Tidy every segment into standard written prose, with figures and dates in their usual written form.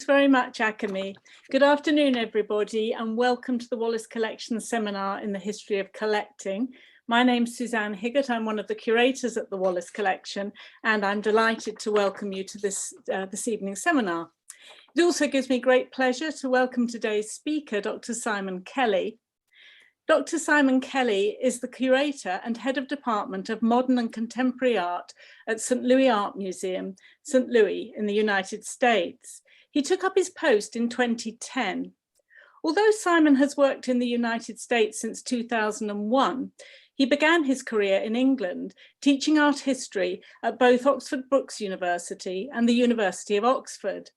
very much, Akemi. Good afternoon, everybody, and welcome to the Wallace Collection seminar in the history of collecting. My name's Suzanne Higgett. I'm one of the curators at the Wallace Collection, and I'm delighted to welcome you to this evening's seminar. It also gives me great pleasure to welcome today's speaker, Dr. Simon Kelly. Dr. Simon Kelly is the curator and head of department of modern and contemporary art at St. Louis Art Museum, St. Louis in the United States. He took up his post in 2010. Although Simon has worked in the United States since 2001, he began his career in England, teaching art history at both Oxford Brookes University and the University of Oxford.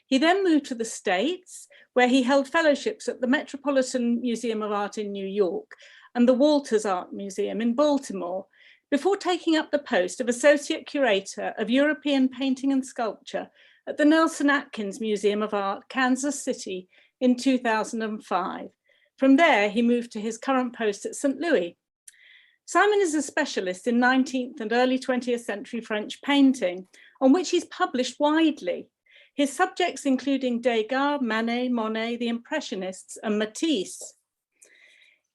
He then moved to the States, where he held fellowships at the Metropolitan Museum of Art in New York and the Walters Art Museum in Baltimore, before taking up the post of Associate Curator of European Painting and Sculpture at the Nelson Atkins Museum of Art, Kansas City in 2005. From there, he moved to his current post at St. Louis. Simon is a specialist in 19th and early 20th century French painting, on which he's published widely. His subjects including Degas, Manet, Monet, the Impressionists, and Matisse.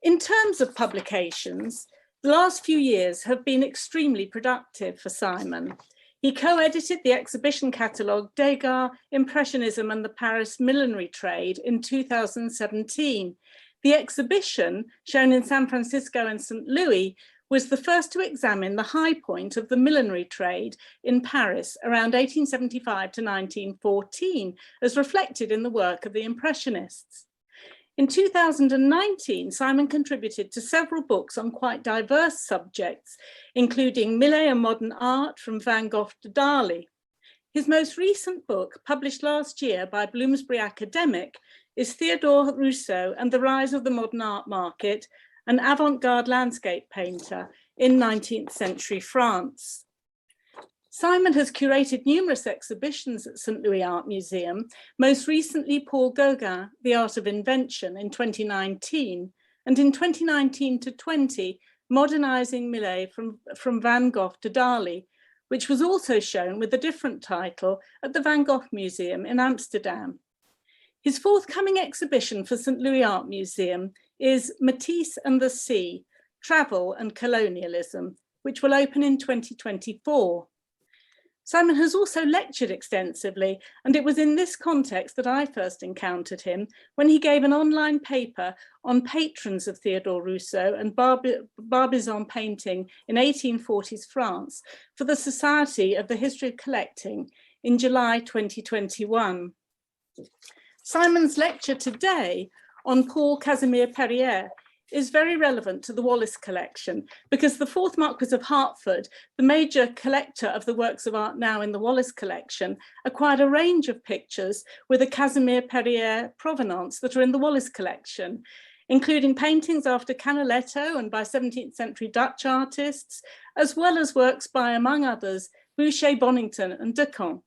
In terms of publications, the last few years have been extremely productive for Simon. He co-edited the exhibition catalogue Degas, Impressionism and the Paris Millinery Trade in 2017. The exhibition, shown in San Francisco and St. Louis, was the first to examine the high point of the millinery trade in Paris around 1875 to 1914, as reflected in the work of the Impressionists. In 2019, Simon contributed to several books on quite diverse subjects, including Millet and Modern Art from Van Gogh to Dali. His most recent book, published last year by Bloomsbury Academic, is Théodore Rousseau and the Rise of the Modern Art Market, an avant-garde landscape painter in 19th century France. Simon has curated numerous exhibitions at St. Louis Art Museum, most recently Paul Gauguin, The Art of Invention in 2019, and in 2019 to 20, Modernizing Millet from Van Gogh to Dali, which was also shown with a different title at the Van Gogh Museum in Amsterdam. His forthcoming exhibition for St. Louis Art Museum is Matisse and the Sea, Travel and Colonialism, which will open in 2024. Simon has also lectured extensively, and it was in this context that I first encountered him when he gave an online paper on patrons of Théodore Rousseau and Barbizon painting in 1840s France for the Society of the History of Collecting in July 2021. Simon's lecture today on Paul Casimir-Périer is very relevant to the Wallace Collection because the fourth Marquis of Hertford, the major collector of the works of art now in the Wallace Collection, acquired a range of pictures with a Casimir-Périer provenance that are in the Wallace Collection, including paintings after Canaletto and by 17th century Dutch artists, as well as works by, among others, Boucher, Bonington and Ducom.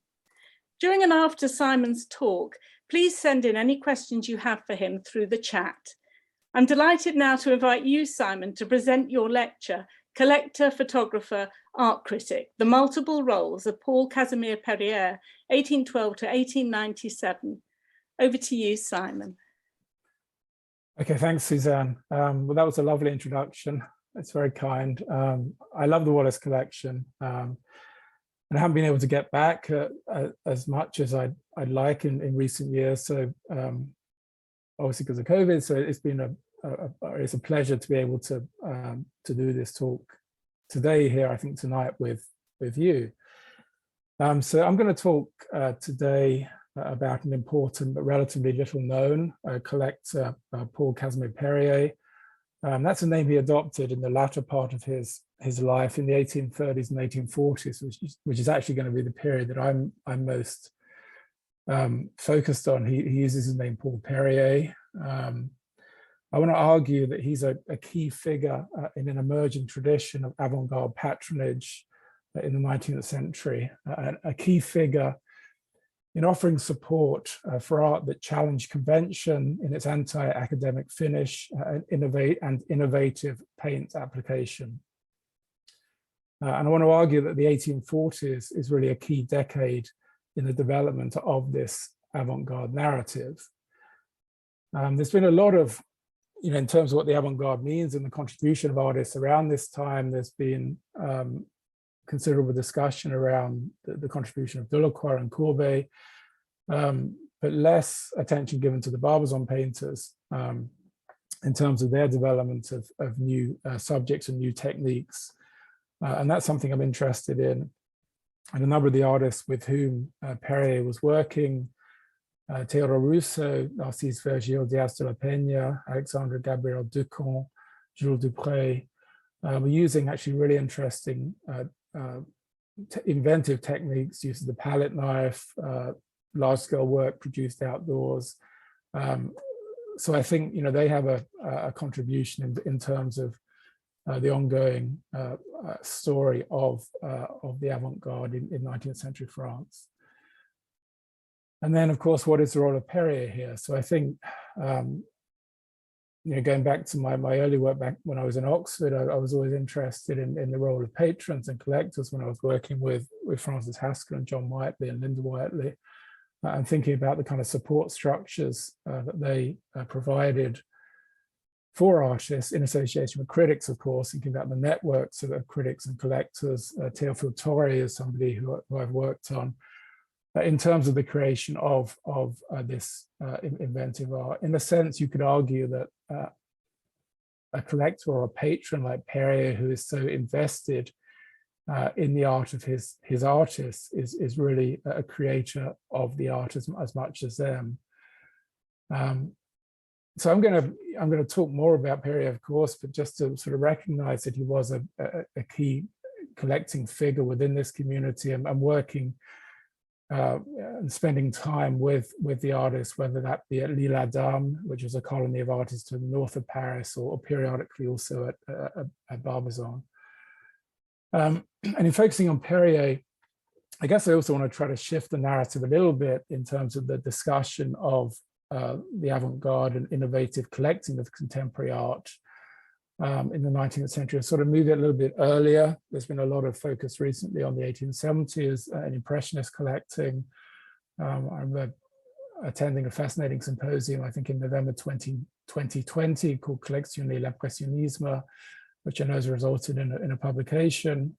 During and after Simon's talk, please send in any questions you have for him through the chat. I'm delighted now to invite you, Simon, to present your lecture, Collector, Photographer, Art Critic, The Multiple Roles of Paul Casimir-Périer, 1812 to 1897. Over to you, Simon. Okay, thanks, Suzanne. Well, that was a lovely introduction. It's very kind. I love the Wallace Collection. And I haven't been able to get back as much as I'd like in recent years. So obviously because of COVID, so it's been it's a pleasure to be able to do this talk today here, I think tonight with you. So I'm going to talk today about an important but relatively little known collector, Paul Casimir-Périer. That's a name he adopted in the latter part of his life in the 1830s and 1840s, which is actually going to be the period that I'm most focused on. He uses his name Paul Périer. I want to argue that he's a key figure in an emerging tradition of avant-garde patronage in the 19th century, a key figure in offering support for art that challenged convention in its anti-academic finish and innovative paint application. And I want to argue that the 1840s is really a key decade in the development of this avant-garde narrative. There's been a lot of, in terms of what the avant-garde means and the contribution of artists around this time, there's been considerable discussion around the contribution of Delacroix and Courbet, but less attention given to the Barbizon painters in terms of their development of new subjects and new techniques. And that's something I'm interested in. And a number of the artists with whom Perrier was working, Théodore Rousseau, Narcisse-Virgile Diaz de la Peña, Alexandre-Gabriel Decamps, Jules Dupré, were using actually really interesting inventive techniques, use of the palette knife, large-scale work produced outdoors. So I think they have a contribution in terms of the ongoing story of the avant-garde in 19th century France. And then, of course, what is the role of Perrier here? So I think, going back to my early work back when I was in Oxford, I was always interested in the role of patrons and collectors when I was working with Francis Haskell and John Whiteley and Linda Whiteley, and thinking about the kind of support structures that they provided for artists in association with critics, of course, thinking about the networks of critics and collectors. Théophile Torre is somebody who I've worked on in terms of the creation of this inventive art. In a sense, you could argue that a collector or a patron like Perrier, who is so invested in the art of his artists, is really a creator of the art as much as them. So I'm going to talk more about Perrier, of course, but just to sort of recognize that he was a key collecting figure within this community, and working and spending time with the artists, whether that be at L'Île Adam, which is a colony of artists to the north of Paris, or periodically also at Barbizon. And in focusing on Perrier, I guess I also want to try to shift the narrative a little bit in terms of the discussion of the avant-garde and innovative collecting of contemporary art in the 19th century. I sort of moved it a little bit earlier. There's been a lot of focus recently on the 1870s and Impressionist collecting. I remember attending a fascinating symposium, I think in November 2020, called Collection et l'Impressionnisme, which I know has resulted in a publication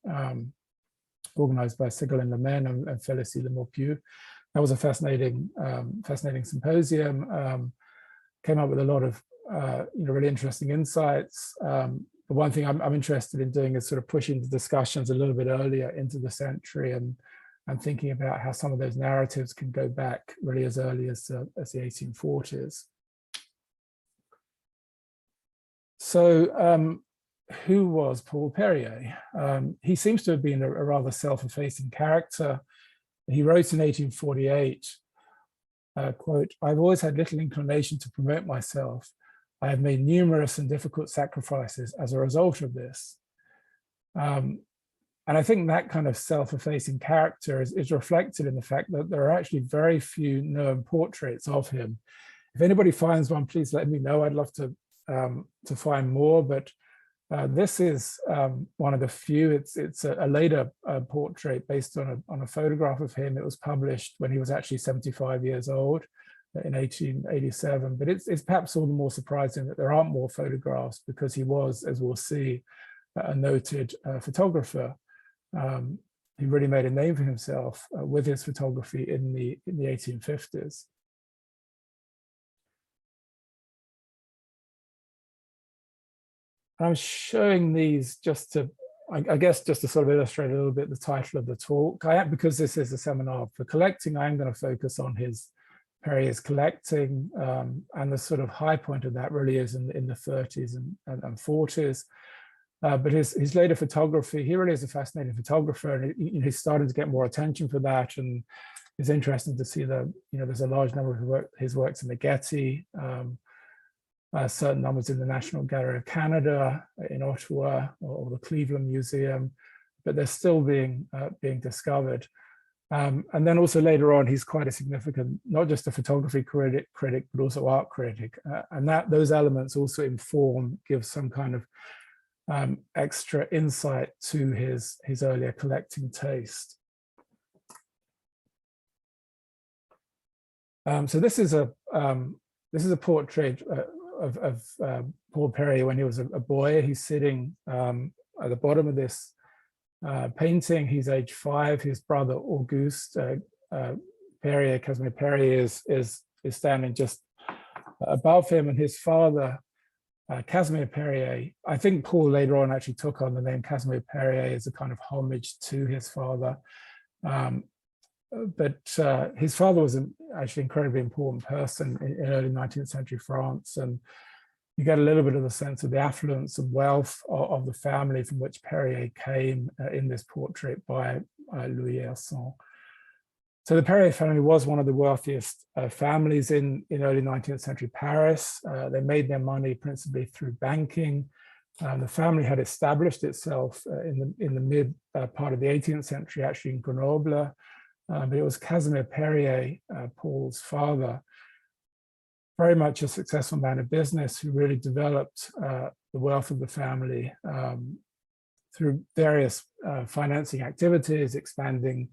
organized by Ségolène Lemaine and Félicie Lemaupieu. That was a fascinating symposium. Came up with a lot of really interesting insights. But one thing I'm interested in doing is sort of pushing the discussions a little bit earlier into the century, and thinking about how some of those narratives can go back really as early as the 1840s. So who was Paul Périer? He seems to have been a rather self-effacing character. He wrote in 1848, quote, "I've always had little inclination to promote myself. I have made numerous and difficult sacrifices as a result of this." And I think that kind of self-effacing character is reflected in the fact that there are actually very few known portraits of him. If anybody finds one, please let me know. I'd love to find more, but this is one of the few. It's a later portrait based on a photograph of him. It was published when he was actually 75 years old in 1887. But it's perhaps all the more surprising that there aren't more photographs, because he was, as we'll see, a noted photographer. He really made a name for himself with his photography in the 1850s. I'm showing these just to, I guess, just to sort of illustrate a little bit the title of the talk. Because this is a seminar for collecting, I am going to focus on Perrier's collecting, and the sort of high point of that really is in the 30s and 40s. But his later photography, he really is a fascinating photographer, and he's starting to get more attention for that. And it's interesting to see that there's a large number of his works in the Getty. Certain numbers in the National Gallery of Canada in Ottawa, or the Cleveland Museum, but they're still being discovered. And then also later on, he's quite a significant, not just a photography critic, but also art critic. And those elements also give some kind of extra insight to his earlier collecting taste. So this is a portrait of Paul Périer when he was a boy. He's sitting at the bottom of this painting. He's age 5. His brother Auguste Périer, Casimir-Périer, is standing just above him, and his father Casimir-Périer. I think Paul later on actually took on the name Casimir-Périer as a kind of homage to his father. But his father was actually an incredibly important person in early 19th century France, and you get a little bit of the sense of the affluence and wealth of the family from which Périer came in this portrait by Louis Herson. So the Périer family was one of the wealthiest families in early 19th century Paris. They made their money principally through banking. The family had established itself in the mid part of the 18th century, actually in Grenoble. But it was Casimir-Périer, Paul's father, very much a successful man of business who really developed the wealth of the family through various financing activities, expanding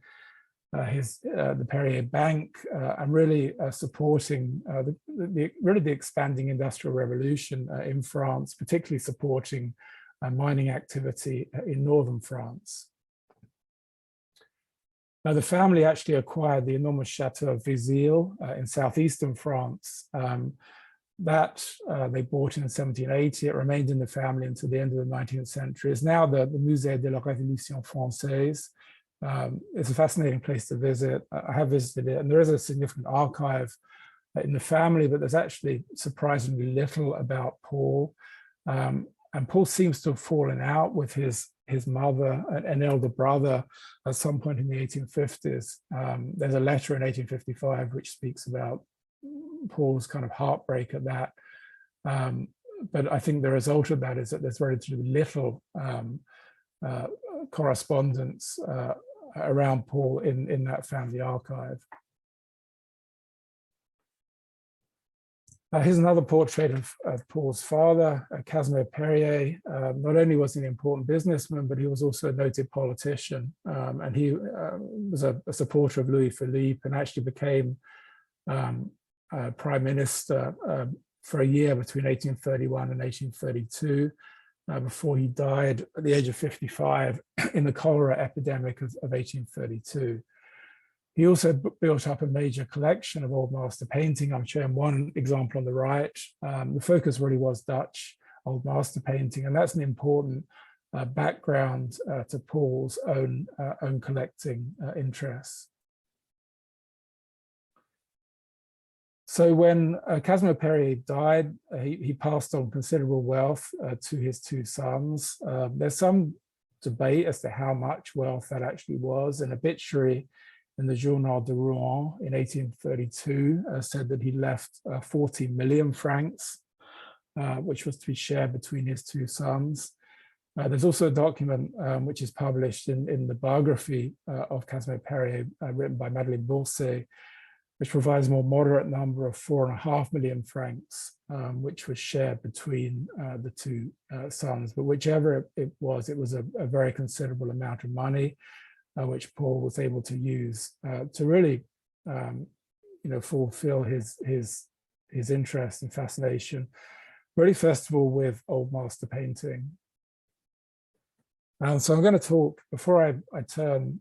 the Périer Bank, and really supporting the expanding industrial revolution in France, particularly supporting mining activity in northern France. Now, the family actually acquired the enormous chateau of Vizille in southeastern France. That they bought in 1780. It remained in the family until the end of the 19th century. It's now the Musée de la Révolution Française. It's a fascinating place to visit. I have visited it, and there is a significant archive in the family, but there's actually surprisingly little about Paul. And Paul seems to have fallen out with his mother, an elder brother, at some point in the 1850s. There's a letter in 1855 which speaks about Paul's kind of heartbreak at that. But I think the result of that is that there's relatively little correspondence around Paul in that family archive. Here's another portrait of Paul's father, Casimir-Périer. Not only was he an important businessman, but he was also a noted politician. And he was a supporter of Louis Philippe and actually became prime minister for a year between 1831 and 1832, before he died at the age of 55 in the cholera epidemic of 1832. He also built up a major collection of old master painting. I'm showing one example on the right. The focus really was Dutch old master painting, and that's an important background to Paul's own collecting interests. So when Casimir-Périer died, he passed on considerable wealth to his 2 sons. There's some debate as to how much wealth that actually was. An obituary in the Journal de Rouen in 1832 said that he left 40 million francs, which was to be shared between his 2 sons. There's also a document which is published in the biography of Casimir-Périer, written by Madeleine Bourset, which provides a more moderate number of 4.5 million francs, which was shared between the 2 sons. But whichever it was a very considerable amount of money, which Paul was able to use to really, fulfill his interest and fascination, really first of all with old master painting. And so I'm going to talk, before I turn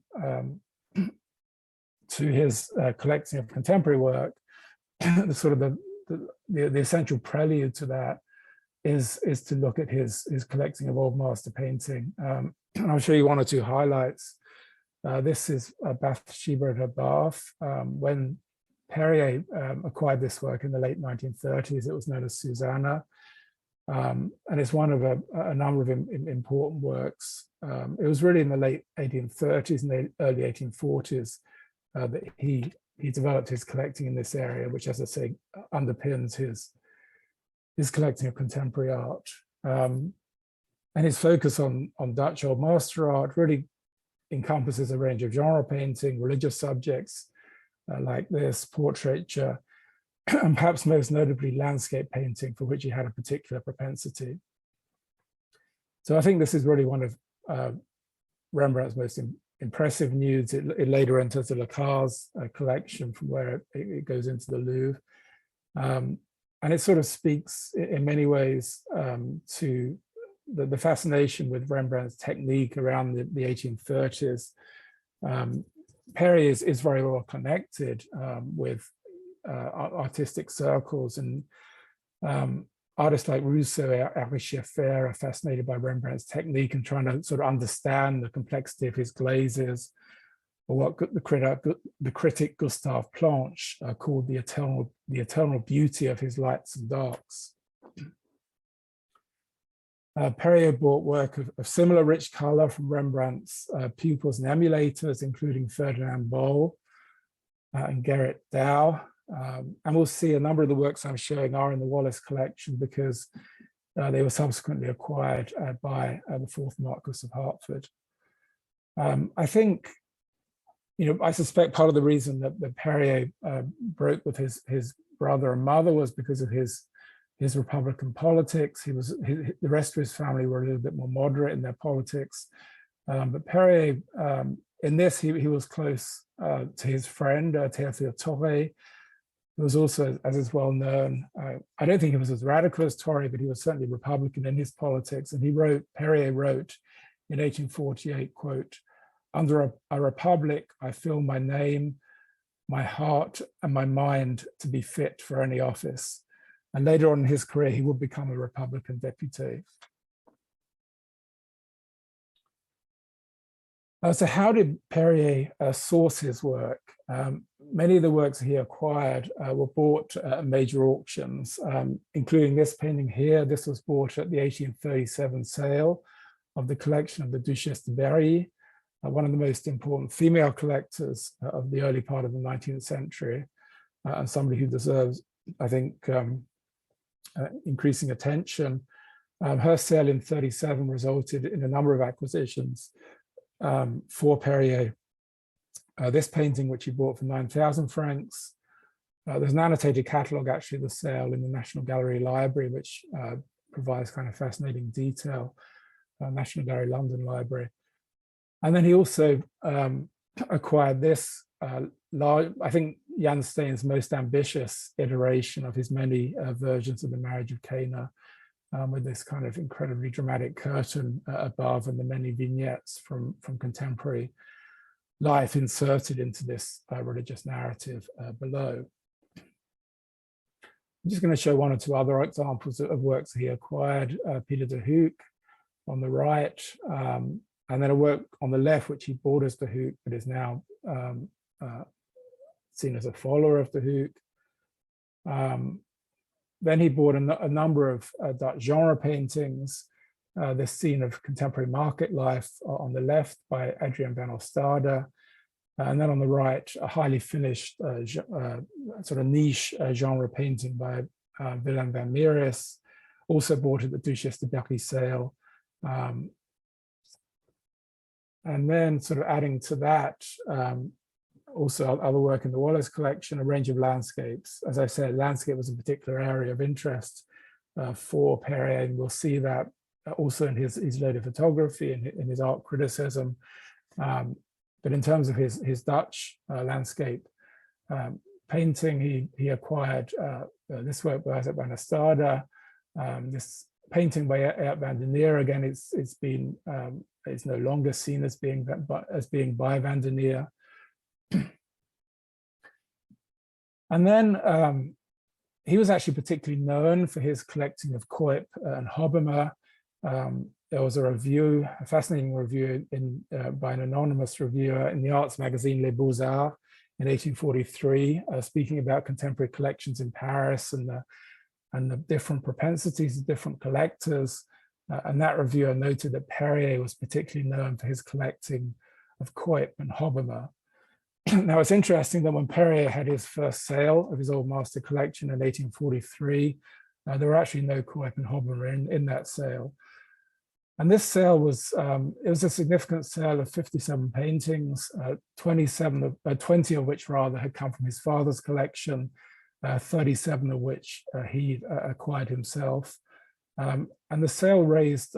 to his collecting of contemporary work, the essential prelude to that is to look at his collecting of old master painting. And I'll show you 1 or 2 highlights. This is Bathsheba at her bath. When Périer acquired this work in the late 1930s, it was known as Susanna. And it's one of a number of important works. It was really in the late 1830s and the early 1840s that he developed his collecting in this area, which, as I say, underpins his collecting of contemporary art. And his focus on Dutch old master art really encompasses a range of genre painting, religious subjects like this, portraiture, and perhaps most notably landscape painting, for which he had a particular propensity. So I think this is really one of Rembrandt's most impressive nudes. It later enters the Lacar's collection, from where it goes into the Louvre. And it sort of speaks in many ways to the fascination with Rembrandt's technique around the 1830s. Périer is very well connected with artistic circles, and artists like Rousseau and Richard are fascinated by Rembrandt's technique and trying to sort of understand the complexity of his glazes, or what the critic Gustave Planche called the eternal beauty of his lights and darks. Périer bought work of similar rich color from Rembrandt's pupils and emulators, including Ferdinand Boll and Gerrit Douw. And we'll see a number of the works I'm showing are in the Wallace collection, because they were subsequently acquired by the fourth Marquess of Hertford. I think, I suspect part of the reason that Périer broke with his brother and mother was because of his Republican politics. The rest of his family were a little bit more moderate in their politics. But Périer, in this, he was close to his friend, Théodore Rousseau, who was also, as is well known, I don't think he was as radical as Torrey, but he was certainly Republican in his politics. And Périer wrote in 1848, quote, "Under a republic, I feel my name, my heart, and my mind to be fit for any office." And later on in his career, he would become a Republican deputy. So how did Périer source his work? Many of the works he acquired were bought at major auctions, including this painting here. This was bought at the 1837 sale of the collection of the Duchesse de Berry, one of the most important female collectors of the early part of the 19th century, and somebody who deserves, I think, increasing attention. Her sale in 1937 resulted in a number of acquisitions for Périer. This painting, which he bought for 9,000 francs. There's an annotated catalogue actually of the sale in the National Gallery Library, which provides kind of fascinating detail, National Gallery London Library. And then he also acquired this I think Jan Steen's most ambitious iteration of his many versions of the Marriage of Cana, with this kind of incredibly dramatic curtain above and the many vignettes from contemporary life inserted into this religious narrative below. I'm just going to show one or two other examples of works he acquired. Peter de Hoek on the right, and then a work on the left, which he bought as de Hoek, but is now seen as a follower of de Hoek. Then he bought a number of Dutch genre paintings. This scene of contemporary market life on the left by Adrian van Ostade. And then on the right, a highly finished sort of niche genre painting by Willem van Mieris, also bought at the Duchesse de Berry sale. And then sort of adding to that, also other work in the Wallace collection, a range of landscapes. As I said, landscape was a particular area of interest for Périer, and we'll see that also in his load of photography and in his art criticism. But in terms of his Dutch landscape painting, he acquired this work by Isaac van der Stade, this painting by Eert van der Neer. Again, it's no longer seen as being by van der Neer. And then he was actually particularly known for his collecting of Cuyp and Hobbema. There was a fascinating review by an anonymous reviewer in the arts magazine Les Beaux-Arts in 1843, speaking about contemporary collections in Paris and the different propensities of different collectors. And that reviewer noted that Périer was particularly known for his collecting of Cuyp and Hobbema. Now, it's interesting that when Périer had his first sale of his Old Master collection in 1843, there were actually no Cuyp and Hobbema in that sale. And this sale was, it was a significant sale of 57 paintings, 20 of which rather had come from his father's collection, 37 of which he acquired himself. And the sale raised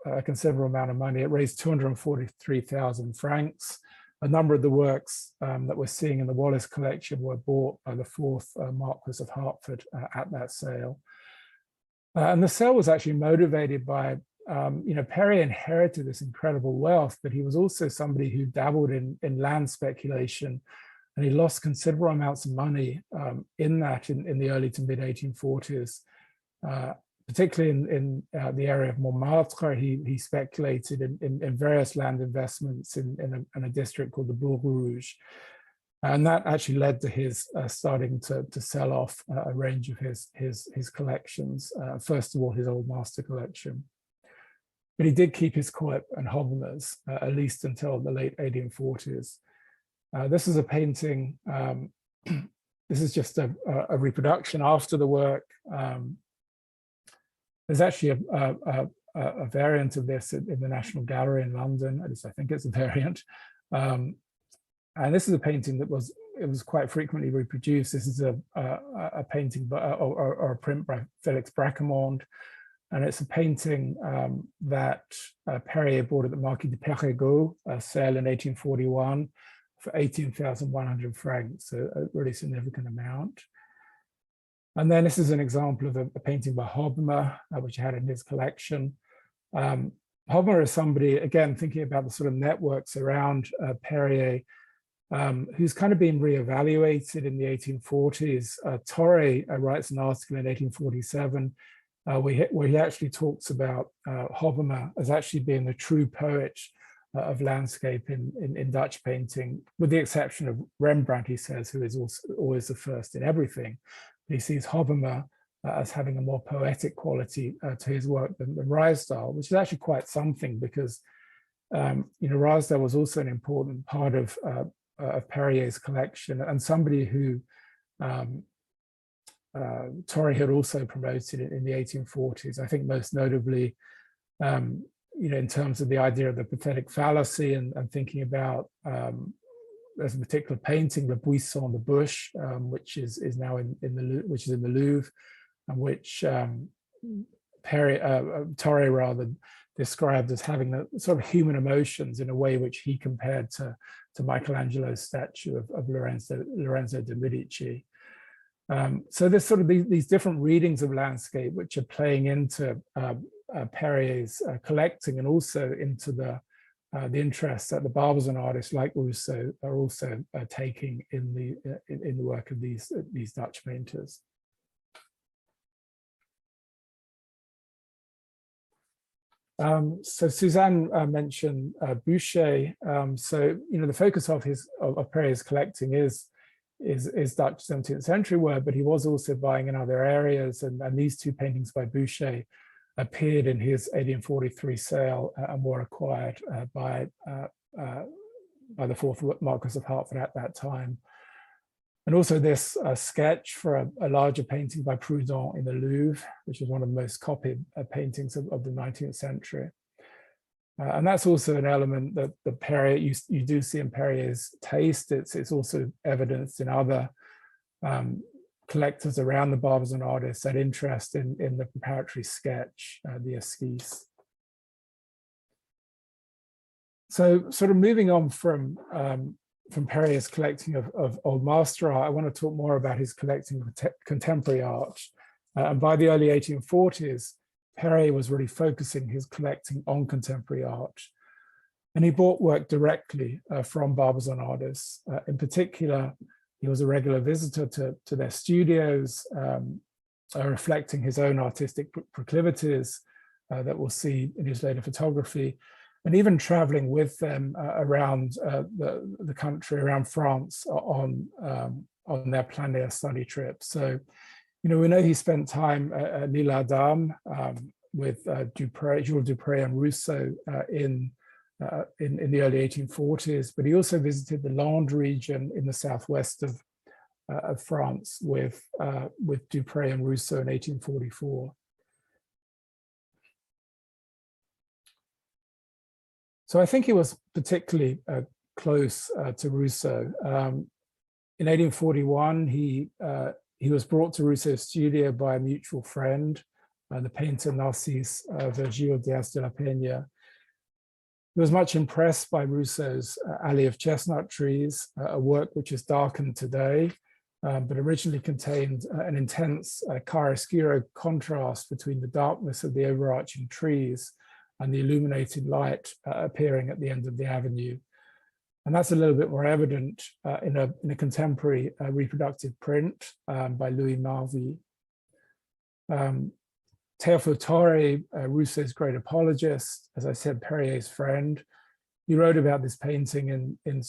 a considerable amount of money. It raised 243,000 francs. A number of the works that we're seeing in the Wallace collection were bought by the fourth Marquis of Hertford at that sale. And the sale was actually motivated by, Perrier inherited this incredible wealth, but he was also somebody who dabbled in land speculation, and he lost considerable amounts of money in the early to mid 1840s. Particularly in the area of Montmartre, he speculated in various land investments in a district called the Bourg Rouge. And that actually led to his starting to sell off a range of his collections, first of all, his Old Master collection. But he did keep his Coep and Hobbemas, at least until the late 1840s. This is a painting, this is just a reproduction after the work. There's actually a variant of this in the National Gallery in London. At least I think it's a variant. And this is a painting that was quite frequently reproduced. This is a painting or a print by Felix Bracquemond, and it's a painting that Perrier bought at the Marquis de Périgord sale in 1841 for 18,100 francs, so a really significant amount. And then this is an example of a painting by Hobbema, which he had in his collection. Hobbema is somebody, again, thinking about the sort of networks around Perrier, who's kind of been reevaluated in the 1840s. Torre writes an article in 1847 where he actually talks about Hobbema as actually being the true poet of landscape in Dutch painting, with the exception of Rembrandt, he says, who is also always the first in everything. He sees Hobbema as having a more poetic quality to his work than Ruysdael, which is actually quite something, because Ruysdael was also an important part of Perrier's collection, and somebody who Torre had also promoted in the 1840s. I think most notably, in terms of the idea of the pathetic fallacy and thinking about there's a particular painting, Le Buisson, the Bush, which is now in the Louvre, and which Torre rather described as having the sort of human emotions in a way which he compared to Michelangelo's statue of Lorenzo de Medici. So there's sort of these different readings of landscape which are playing into Perrier's collecting, and also into the interest that the Barbizon artists like Rousseau are also taking in the work of these Dutch painters. So Suzanne mentioned Boucher. So the focus of Perrier's collecting is Dutch 17th century work, but he was also buying in other areas, and these two paintings by Boucher appeared in his 1843 sale and were acquired by the fourth Marquis of Hertford at that time. And also this sketch for a larger painting by Prudhon in the Louvre, which is one of the most copied paintings of the 19th century. And that's also an element that the Perrier, you do see in Perrier's taste. It's also evidenced in other collectors around the Barbizon artists, that interest in the preparatory sketch, the esquisse. So sort of moving on from Perrier's collecting of Old Master art, I want to talk more about his collecting of contemporary art. And by the early 1840s, Perrier was really focusing his collecting on contemporary art. And he bought work directly from Barbizon artists. In particular, he was a regular visitor to their studios, reflecting his own artistic proclivities that we'll see in his later photography, and even traveling with them around the country, around France, on their plein air study trips. So, we know he spent time at L'Isle-Adam with Jules Dupré and Rousseau in the early 1840s, but he also visited the Landes region in the southwest of France with Dupré and Rousseau in 1844. So I think he was particularly close to Rousseau. In 1841, he was brought to Rousseau's studio by a mutual friend, the painter Narcisse-Virgile Diaz de la Peña. He was much impressed by Rousseau's Alley of Chestnut Trees, a work which is darkened today, but originally contained an intense chiaroscuro contrast between the darkness of the overarching trees and the illuminated light appearing at the end of the avenue. And that's a little bit more evident in a contemporary reproductive print by Louis Marvy. Théodore, Rousseau's great apologist, as I said, Perrier's friend, he wrote about this painting in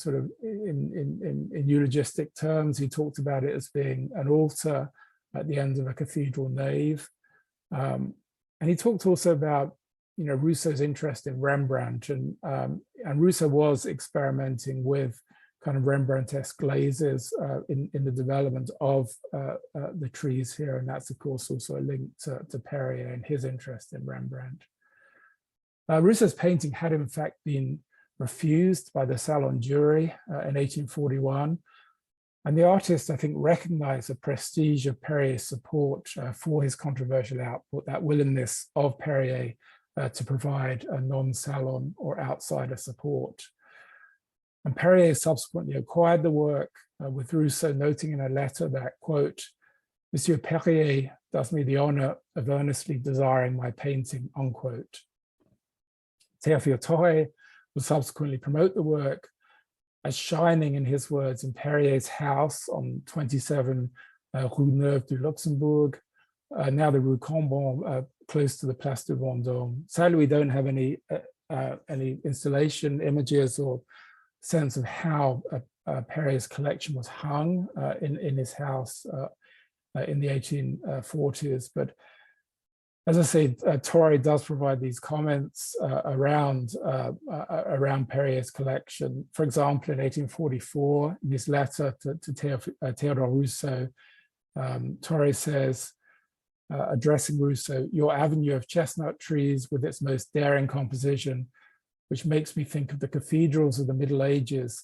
eulogistic terms. He talked about it as being an altar at the end of a cathedral nave. And he talked also about, Rousseau's interest in Rembrandt, and Rousseau was experimenting with kind of Rembrandtesque glazes in the development of the trees here, and that's of course also a link to Perrier and his interest in Rembrandt. Rousseau's painting had in fact been refused by the Salon jury in 1841, and the artist, I think, recognized the prestige of Perrier's support for his controversial output, that willingness of Perrier to provide a non-Salon or outsider support. And Perrier subsequently acquired the work, with Rousseau noting in a letter that, quote, "Monsieur Perrier does me the honor of earnestly desiring my painting," unquote. Théodore would subsequently promote the work as shining, in his words, in Perrier's house on 27 Rue Neuve du Luxembourg, now the Rue Cambon, close to the Place de Vendôme. Sadly, we don't have any installation images or sense of how Perrier's collection was hung in his house in the 1840s. But as I say, Torre does provide these comments around Perrier's collection. For example, in 1844, in his letter to Théodore Rousseau, Torre says, addressing Rousseau, "Your avenue of chestnut trees with its most daring composition, which makes me think of the cathedrals of the Middle Ages,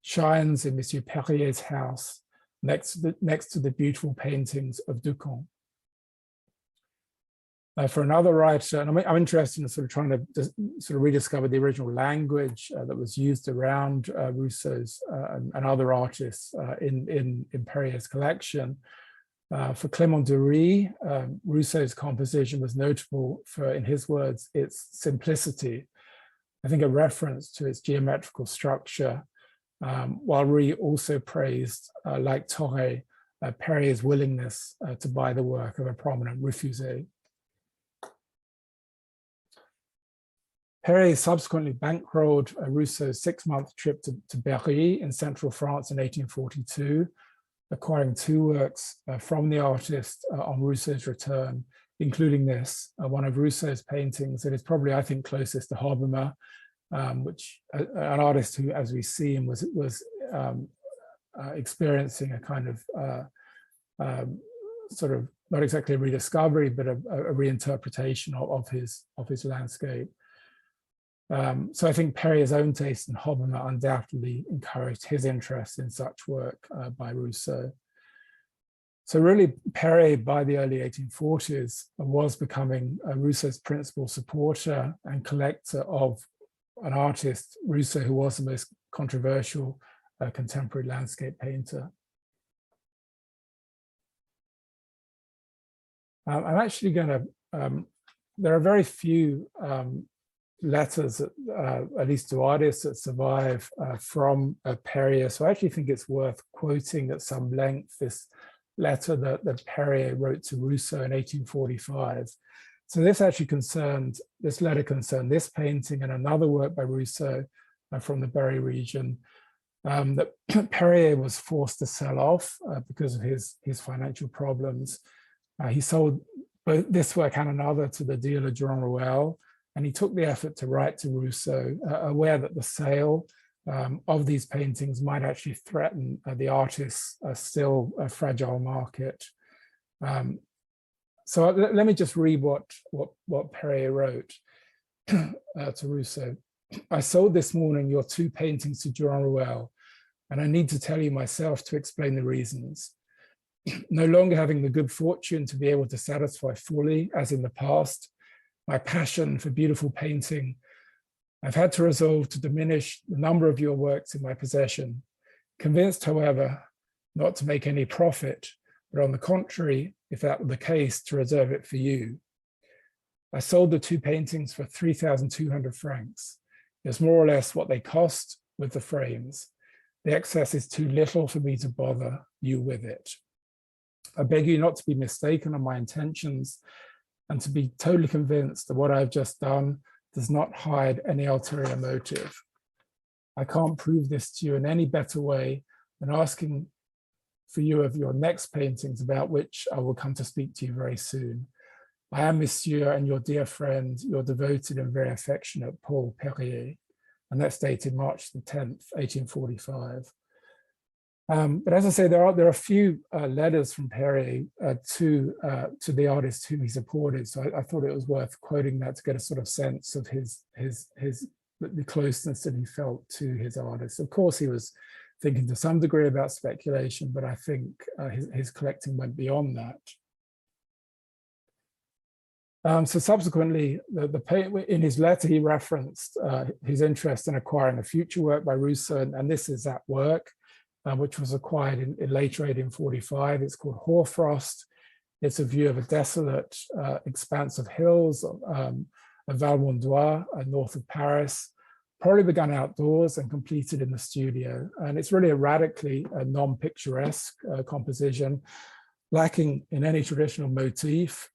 shines in Monsieur Perrier's house next to the beautiful paintings of Ducom." For another writer, and I'm interested in sort of trying to sort of rediscover the original language that was used around Rousseau's and other artists in Perrier's collection. For Clément Dury, Rousseau's composition was notable for, in his words, its simplicity. I think a reference to its geometrical structure, while Rie also praised, like Torre, Perrier's willingness to buy the work of a prominent refusé. Perrier subsequently bankrolled Rousseau's 6-month trip to Berry in central France in 1842, acquiring 2 works from the artist on Rousseau's return, including this, one of Rousseau's paintings that is probably, I think, closest to Hobbema, which an artist who, as we see him, was experiencing a kind of sort of not exactly a rediscovery, but a reinterpretation of his landscape. So I think Perrier's own taste in Hobbema undoubtedly encouraged his interest in such work by Rousseau. So really, Perrier, by the early 1840s, was becoming Rousseau's principal supporter and collector of an artist, Rousseau, who was the most controversial contemporary landscape painter. I'm actually going to, there are very few letters, at least to artists, that survive from Perrier. So I actually think it's worth quoting at some length this letter that Perrier wrote to Rousseau in 1845. So this letter concerned this painting and another work by Rousseau from the Berry region that Perrier was forced to sell off because of his financial problems. He sold both this work and another to the dealer Jean Rouel, and he took the effort to write to Rousseau, aware that the sale of these paintings might actually threaten the artist's still fragile market. So let me just read what Perrier wrote to Rousseau. "I sold this morning your 2 paintings to Jean Rouel, and I need to tell you myself to explain the reasons. no longer having the good fortune to be able to satisfy fully, as in the past, my passion for beautiful painting, I've had to resolve to diminish the number of your works in my possession, convinced, however, not to make any profit, but on the contrary, if that were the case, to reserve it for you. I sold the 2 paintings for 3,200 francs. It's more or less what they cost with the frames. The excess is too little for me to bother you with it. I beg you not to be mistaken on my intentions and to be totally convinced that what I've just done does not hide any ulterior motive. I can't prove this to you in any better way than asking for you of your next paintings, about which I will come to speak to you very soon. I am, Monsieur, and your dear friend, your devoted and very affectionate Paul Périer, and that's dated March the 10th, 1845. But as I say, there are a few letters from Périer to the artist whom he supported. So I thought it was worth quoting that to get a sort of sense of the closeness that he felt to his artists. Of course, he was thinking to some degree about speculation, but I think his collecting went beyond that. So subsequently, in his letter, he referenced his interest in acquiring a future work by Rousseau, and this is that work, which was acquired in later 1845. It's called Hoarfrost. It's a view of a desolate expanse of hills of Valmondois, north of Paris, probably begun outdoors and completed in the studio. And it's really a radically non-picturesque composition, lacking in any traditional motif,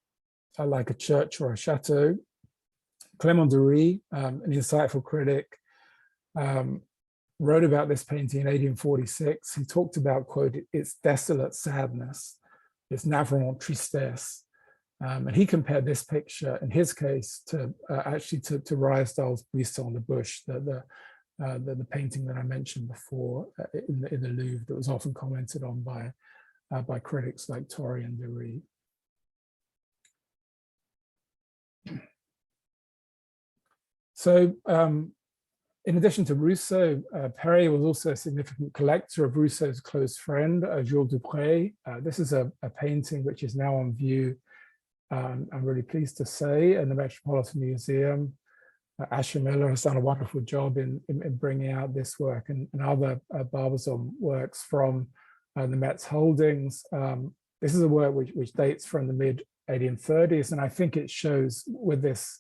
like a church or a chateau. Clément Dury, an insightful critic, wrote about this painting in 1846. He talked about, quote, its desolate sadness, its navrant tristesse. And he compared this picture, in his case, to actually to Ruysdael's Buisson de Bush, the painting that I mentioned before in the Louvre, that was often commented on by critics like Torrey and Dury. So in addition to Rousseau, Périer was also a significant collector of Rousseau's close friend, Jules Dupré. This is a painting which is now on view, I'm really pleased to say, in the Metropolitan Museum. Asher Miller has done a wonderful job in bringing out this work and other Barbizon works from the Met's holdings. This is a work which dates from the mid-1830s, and I think it shows, with this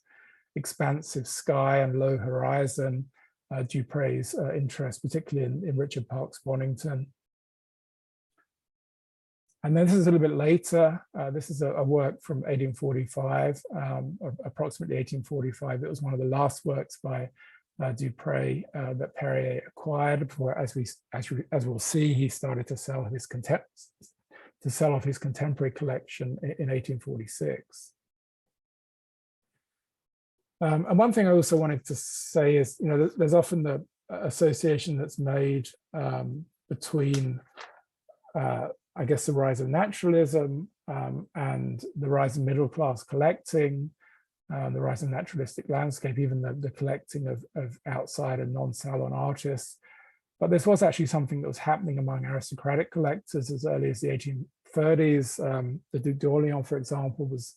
expansive sky and low horizon, Dupré's interest, particularly in Richard Parkes Bonington. And then this is a little bit later. This is a work from 1845, approximately 1845. It was one of the last works by Dupré that Périer acquired before, as we'll see, he started to sell off his contemporary collection in 1846. And one thing I also wanted to say is, there's often the association that's made between, I guess, the rise of naturalism and the rise of middle-class collecting, the rise of naturalistic landscape, even the collecting of outside and non-salon artists. But this was actually something that was happening among aristocratic collectors as early as the 1830s. The Duc d'Orléans, for example, was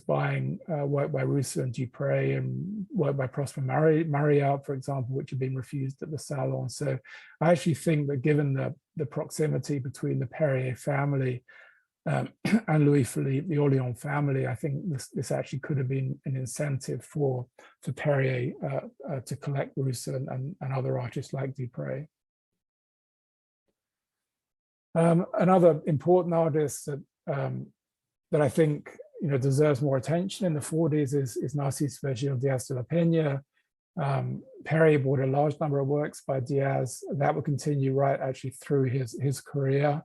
buying work by Rousseau and Dupré, and work by Prosper Marryat, for example, which had been refused at the Salon. So I actually think that, given the proximity between the Périer family and Louis-Philippe, the Orléans family, I think this actually could have been an incentive for Périer to collect Rousseau and other artists like Dupré. Another important artist that I think deserves more attention in the 40s is Narcisse-Virgile Diaz de la Peña. Périer bought a large number of works by Diaz. That would continue right actually through his career.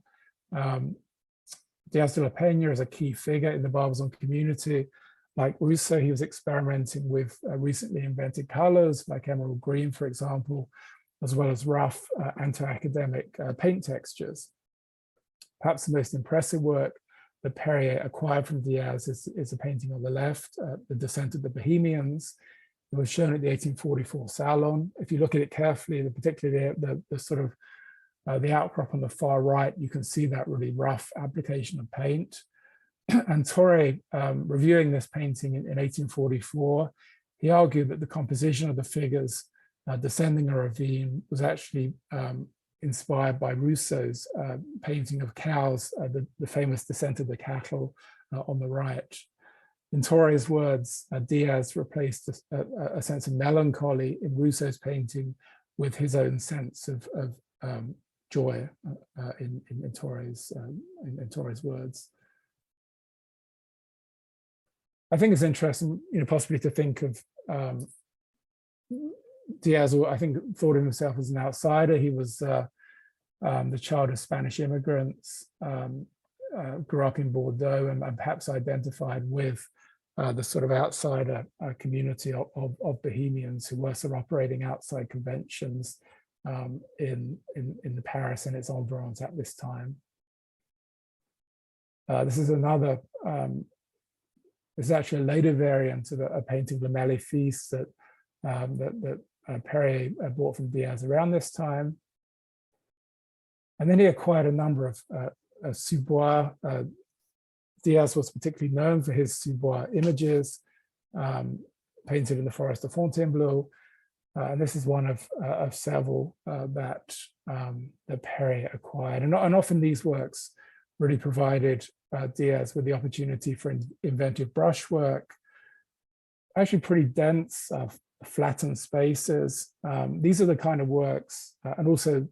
Diaz de la Peña is a key figure in the Barbizon community. Like Rousseau, he was experimenting with recently invented colors, like emerald green, for example, as well as rough anti-academic paint textures. Perhaps the most impressive work that Périer acquired from Diaz is a painting on the left, The Descent of the Bohemians. It was shown at the 1844 Salon. If you look at it carefully, particularly the sort of The outcrop on the far right, you can see that really rough application of paint. And Torre, reviewing this painting in 1844, he argued that the composition of the figures descending a ravine was actually inspired by Rousseau's painting of cows, the famous Descent of the Cattle on the right. In Torre's words, Diaz replaced a sense of melancholy in Rousseau's painting with his own sense of joy in Torre's words. I think it's interesting, possibly to think of Diaz, or I think thought of himself as an outsider. He was the child of Spanish immigrants, grew up in Bordeaux, and perhaps identified with the sort of outsider community of Bohemians who were sort of operating outside conventions in the Paris and its environs at this time. This is another. This is actually a later variant of a painting of the Maléfice that Périer bought from Diaz around this time. And then he acquired a number of sous-bois. Diaz was particularly known for his sous-bois images, painted in the forest of Fontainebleau. And this is one of several that Périer acquired. And often these works really provided Diaz with the opportunity for inventive brushwork, actually pretty dense, flattened spaces. These are the kind of works, and also,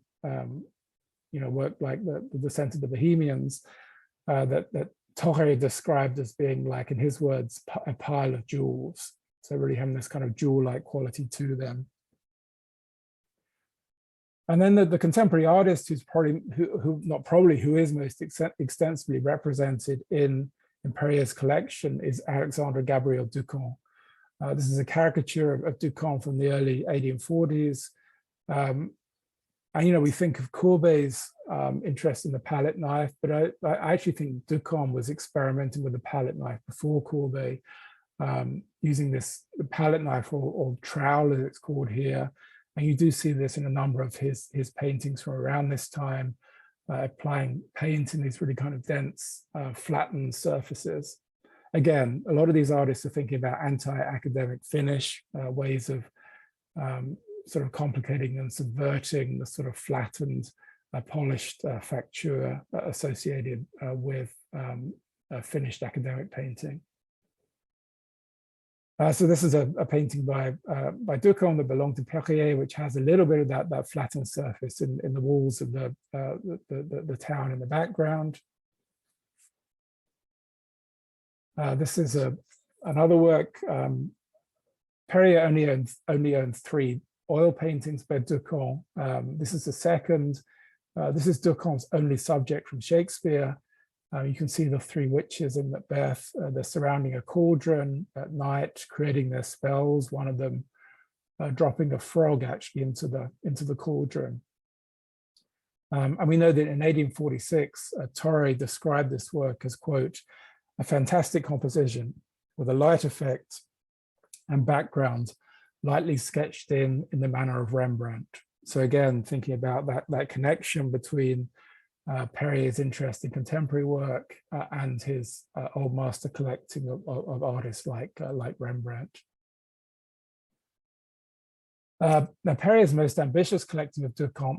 work like the Descent of the Bohemians, that Torre described as being, like, in his words, a pile of jewels. So really having this kind of jewel-like quality to them. And then the contemporary artist who is most extensively represented in Périer's collection is Alexandre-Gabriel Decamps. This is a caricature of Ducom from the early 1840s. And, we think of Courbet's interest in the palette knife, but I actually think Ducom was experimenting with the palette knife before Courbet, using the palette knife, or trowel as it's called here. And you do see this in a number of his paintings from around this time, applying paint in these really kind of dense, flattened surfaces. Again, a lot of these artists are thinking about anti-academic finish, ways of sort of complicating and subverting the sort of flattened, polished facture associated with finished academic painting. So this is a painting by Ducom that belonged to Périer, which has a little bit of that flattened surface in the walls of the town in the background. This is another work. Périer only owned 3 oil paintings by Ducom. This is the second. This is Ducom's only subject from Shakespeare. You can see the 3 witches in Macbeth. They're surrounding a cauldron at night, creating their spells. One of them dropping a frog actually into the cauldron. And we know that in 1846, Torre described this work as, quote, a fantastic composition with a light effect and background lightly sketched in the manner of Rembrandt. So again, thinking about that connection between Périer's interest in contemporary work and his old master collecting of artists like Rembrandt. Now, Périer's most ambitious collecting of Ducom,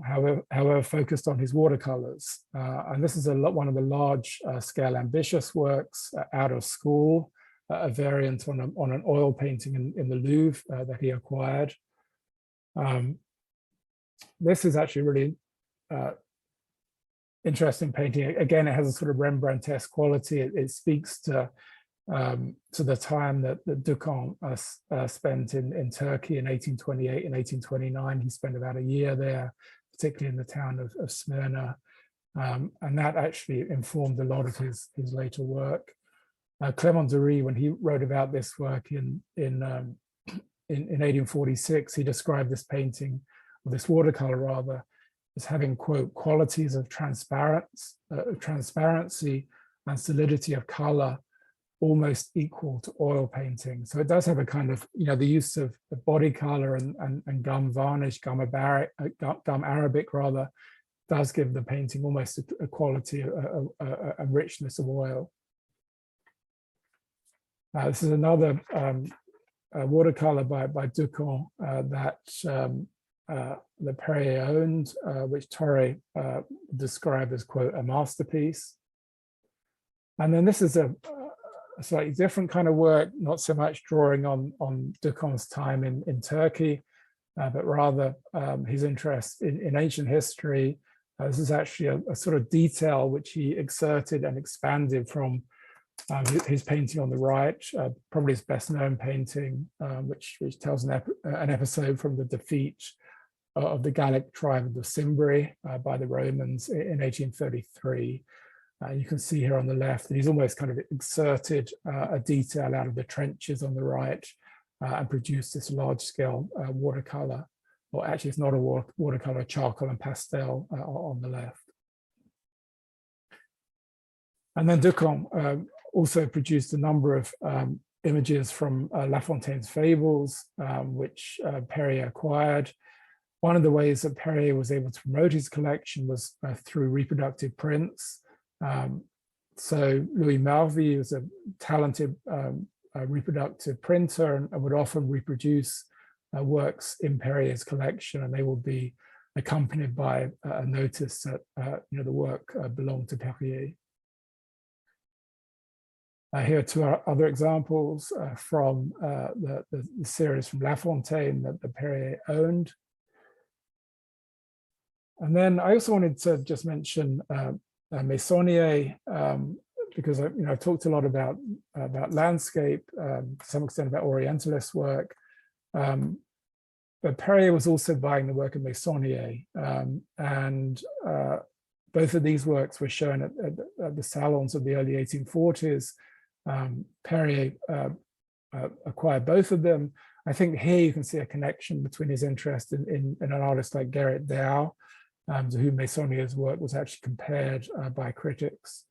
however, focused on his watercolors. And this is one of the large scale ambitious works out of school, a variant on an oil painting in the Louvre that he acquired. This is actually really interesting painting. Again, it has a sort of Rembrandtesque quality. It speaks to the time that Ducom spent in Turkey in 1828 and 1829. He spent about a year there, particularly in the town of Smyrna. And that actually informed a lot of his later work. Clément Dury, when he wrote about this work in 1846, he described this painting, or this watercolor rather, as having, quote, qualities of transparency and solidity of color almost equal to oil painting. So it does have a kind of, the use of the body color and gum varnish, gum arabic rather, does give the painting almost a quality, a richness of oil. This is another watercolor by Ducom that Périer owned, which Torre described as, quote, a masterpiece. And then this is a slightly different kind of work, not so much drawing on Ducom's time in Turkey, but rather his interest in ancient history. This is actually a sort of detail which he exerted and expanded from his painting on the right, probably his best known painting, which tells an episode from the defeat of the Gallic tribe of the Cimbri by the Romans in 1833. You can see here on the left that he's almost kind of exerted a detail out of the trenches on the right and produced this large-scale watercolor. Or actually, it's not a watercolor, charcoal and pastel on the left. And then Ducom also produced a number of images from La Fontaine's Fables, which Périer acquired. One of the ways that Périer was able to promote his collection was through reproductive prints. So Louis Marvy was a talented reproductive printer and would often reproduce works in Périer's collection, and they will be accompanied by a notice that the work belonged to Périer. Here are two other examples from the series from La Fontaine that Périer owned. And then I also wanted to just mention Meissonier, because I've talked a lot about landscape, to some extent about Orientalist work, but Périer was also buying the work of Meissonier, and both of these works were shown at the salons of the early 1840s. Périer acquired both of them. I think here you can see a connection between his interest in an artist like Gerrit Dou, to whom Meissonier's work was actually compared by critics.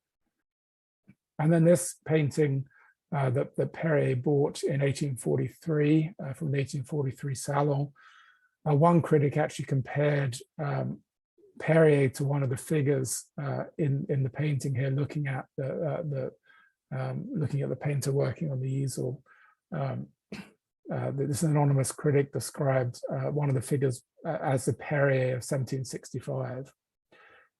And then this painting that Périer bought in 1843 from the 1843 Salon, one critic actually compared Périer to one of the figures in the painting here, looking at the painter working on the easel. This anonymous critic described one of the figures as the Périer of 1765,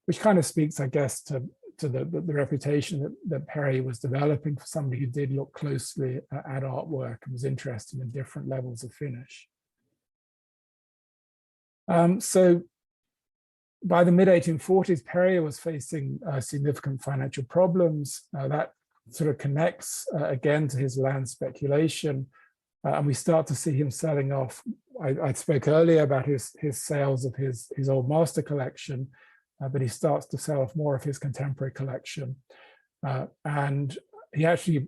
which kind of speaks, I guess, to the reputation that Périer was developing for somebody who did look closely at artwork and was interested in different levels of finish. So by the mid-1840s, Périer was facing significant financial problems. That sort of connects again to his land speculation. And we start to see him selling off. I spoke earlier about his sales of his old master collection, but he starts to sell off more of his contemporary collection. And he actually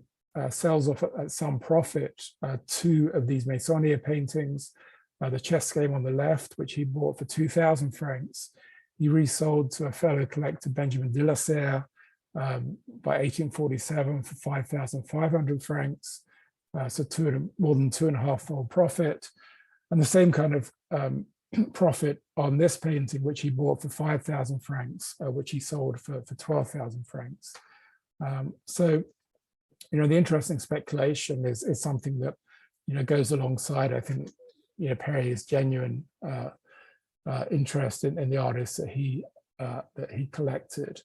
sells off at some profit two of these Meissonier paintings. The chess game on the left, which he bought for 2,000 francs, he resold to a fellow collector, Benjamin de la Serre, by 1847 for 5,500 francs. So more than 2.5-fold profit, and the same kind of profit on this painting, which he bought for 5,000 francs, which he sold for 12,000 francs. So, the interesting speculation is something that goes alongside, I think, Périer's genuine interest in the artists that he collected.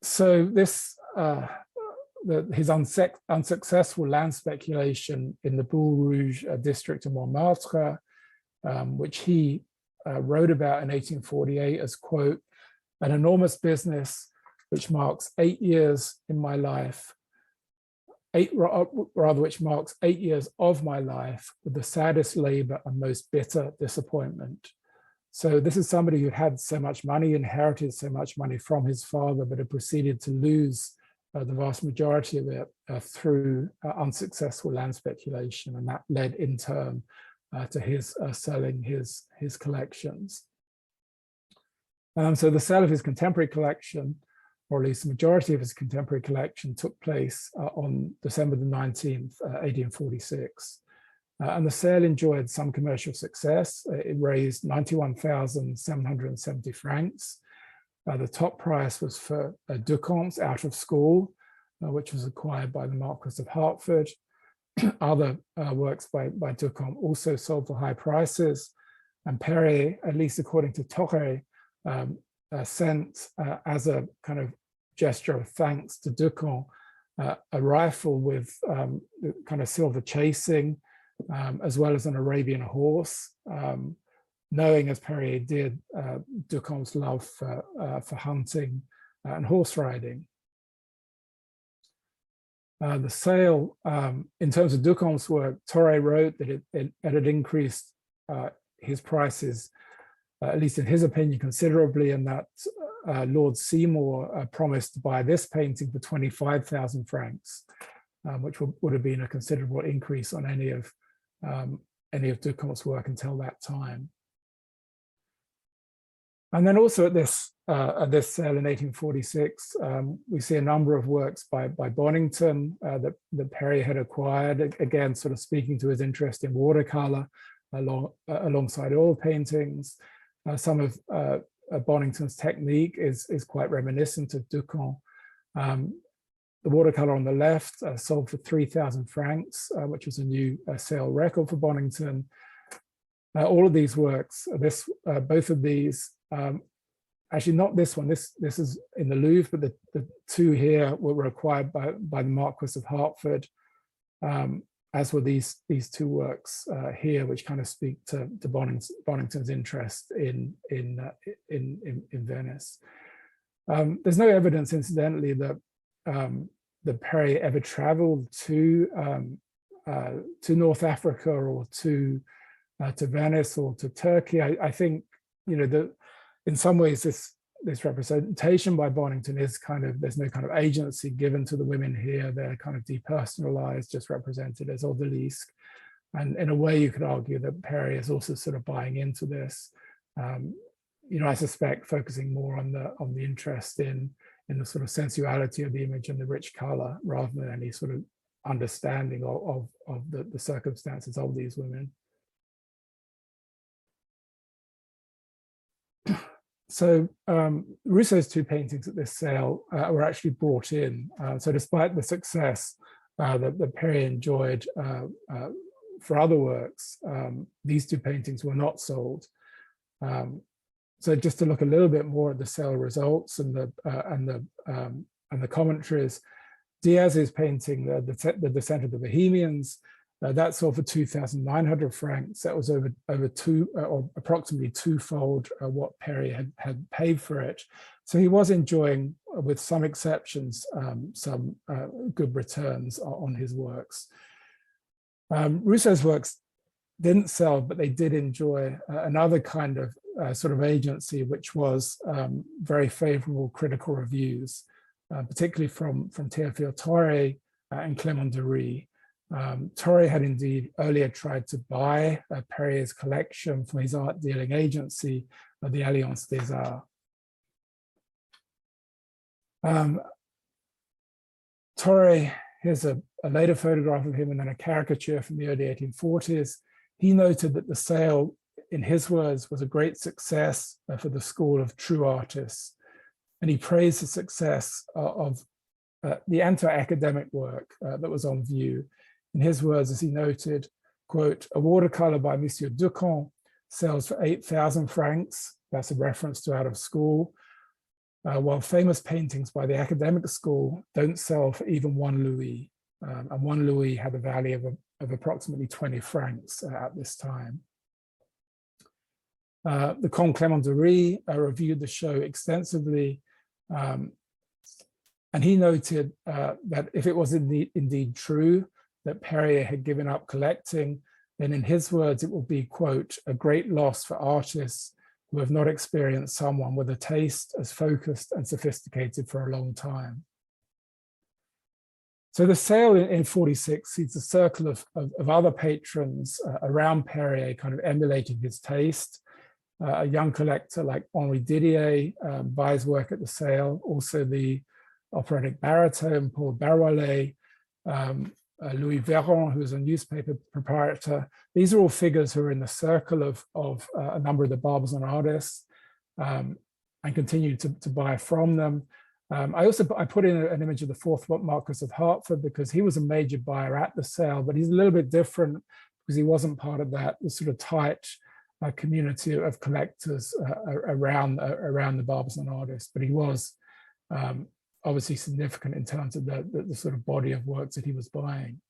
So this. His unsuccessful land speculation in the Boule Rouge district of Montmartre, which he wrote about in 1848 as, quote, an enormous business which marks 8 years in my life, which marks 8 years of my life with the saddest labor and most bitter disappointment. So this is somebody who had so much money, inherited so much money from his father, but had proceeded to lose the vast majority of it through unsuccessful land speculation, and that led in turn to his selling his collections. So the sale of his contemporary collection, or at least the majority of his contemporary collection, took place on December the 19th, 1846. And the sale enjoyed some commercial success. It raised 91,770 francs. The top price was for Ducom's Out of School, which was acquired by the Marquis of Hertford. Other works by Ducom also sold for high prices. And Perrier, at least according to Torre, sent as a kind of gesture of thanks to Ducom a rifle with kind of silver chasing, as well as an Arabian horse, knowing, as Perrier did, Ducom's love for hunting and horse riding. The sale, in terms of Ducom's work, Torre wrote that it had increased his prices, at least in his opinion, considerably, and that Lord Seymour promised to buy this painting for 25,000 francs, which would have been a considerable increase on any of Ducom's work until that time. And then also at this sale in 1846, we see a number of works by Bonington that Perrier had acquired, again, sort of speaking to his interest in watercolor alongside oil paintings. Some of Bonington's technique is quite reminiscent of Ducom. The watercolor on the left sold for 3,000 francs, which was a new sale record for Bonington. All of these works, both of these, actually not this one, this is in the Louvre, but the two here were acquired by the Marquis of Hertford, as were these two works here, which kind of speak to Bonington's interest in Venice. There's no evidence, incidentally, that Perrier ever traveled to North Africa or to Venice or to Turkey. I think, in some ways this representation by Bonington is there's no kind of agency given to the women here. They're kind of depersonalized, just represented as odalisque. And in a way, you could argue that Perrier is also sort of buying into this. I suspect focusing more on the interest in the sort of sensuality of the image and the rich color, rather than any sort of understanding of the circumstances of these women. So Rousseau's two paintings at this sale were actually brought in. So despite the success that Perrier enjoyed for other works, these two paintings were not sold. So just to look a little bit more at the sale results and the commentaries, Diaz's painting, the Descent of the Bohemians, that sold for 2,900 francs. That was over or approximately twofold what Perrier had paid for it. So he was enjoying, with some exceptions, some good returns on his works. Rousseau's works didn't sell, but they did enjoy another kind of sort of agency, which was very favorable critical reviews, particularly from Théophile Torre and Clément Dury. Torre had indeed earlier tried to buy Perrier's collection from his art dealing agency, the Alliance des Arts. Torre, here's a later photograph of him and then a caricature from the early 1840s. He noted that the sale, in his words, was a great success for the school of true artists. And he praised the success of the anti-academic work that was on view. In his words, as he noted, quote, "A watercolor by Monsieur Ducom sells for 8,000 francs. That's a reference to Out of School. While famous paintings by the academic school don't sell for even 1 louis. And 1 louis had a value of approximately 20 francs at this time. The Comte Clément Dury reviewed the show extensively, and he noted that if it was indeed true that Perrier had given up collecting, then in his words, it will be, quote, a great loss for artists who have not experienced someone with a taste as focused and sophisticated for a long time. So the sale in 46 sees a circle of other patrons around Perrier kind of emulating his taste. A young collector like Henri Didier buys work at the sale. Also the operatic baritone, Paul Périer, Louis Véron, who was a newspaper proprietor. These are all figures who are in the circle of a number of the Barbizon artists, and continue to buy from them. I put in an image of the fourth Marquess of Hertford because he was a major buyer at the sale, but he's a little bit different because he wasn't part of that sort of tight community of collectors around the Barbizon artists, but he was obviously significant in terms of the sort of body of works that he was buying.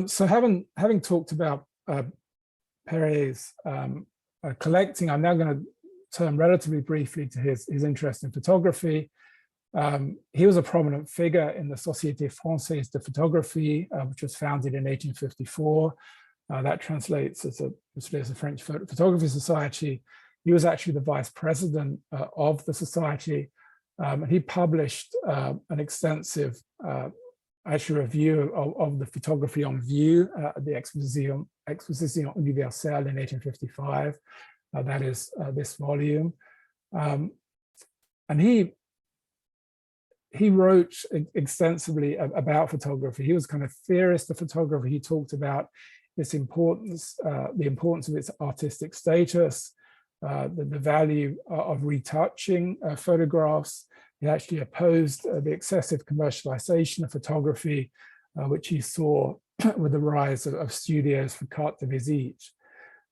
So having talked about Périer's collecting, I'm now going to turn relatively briefly to his interest in photography. He was a prominent figure in the Société Française de Photographie, which was founded in 1854. That translates as a French photography society. He was actually the vice president of the society. And he published an extensive review of the photography on view, the Exposition Universelle in 1855. That is this volume. And he wrote extensively about photography. He was kind of theorist of photography. He talked about its importance, the importance of its artistic status, the value of retouching photographs. He actually opposed the excessive commercialization of photography, which he saw with the rise of studios for carte de visite.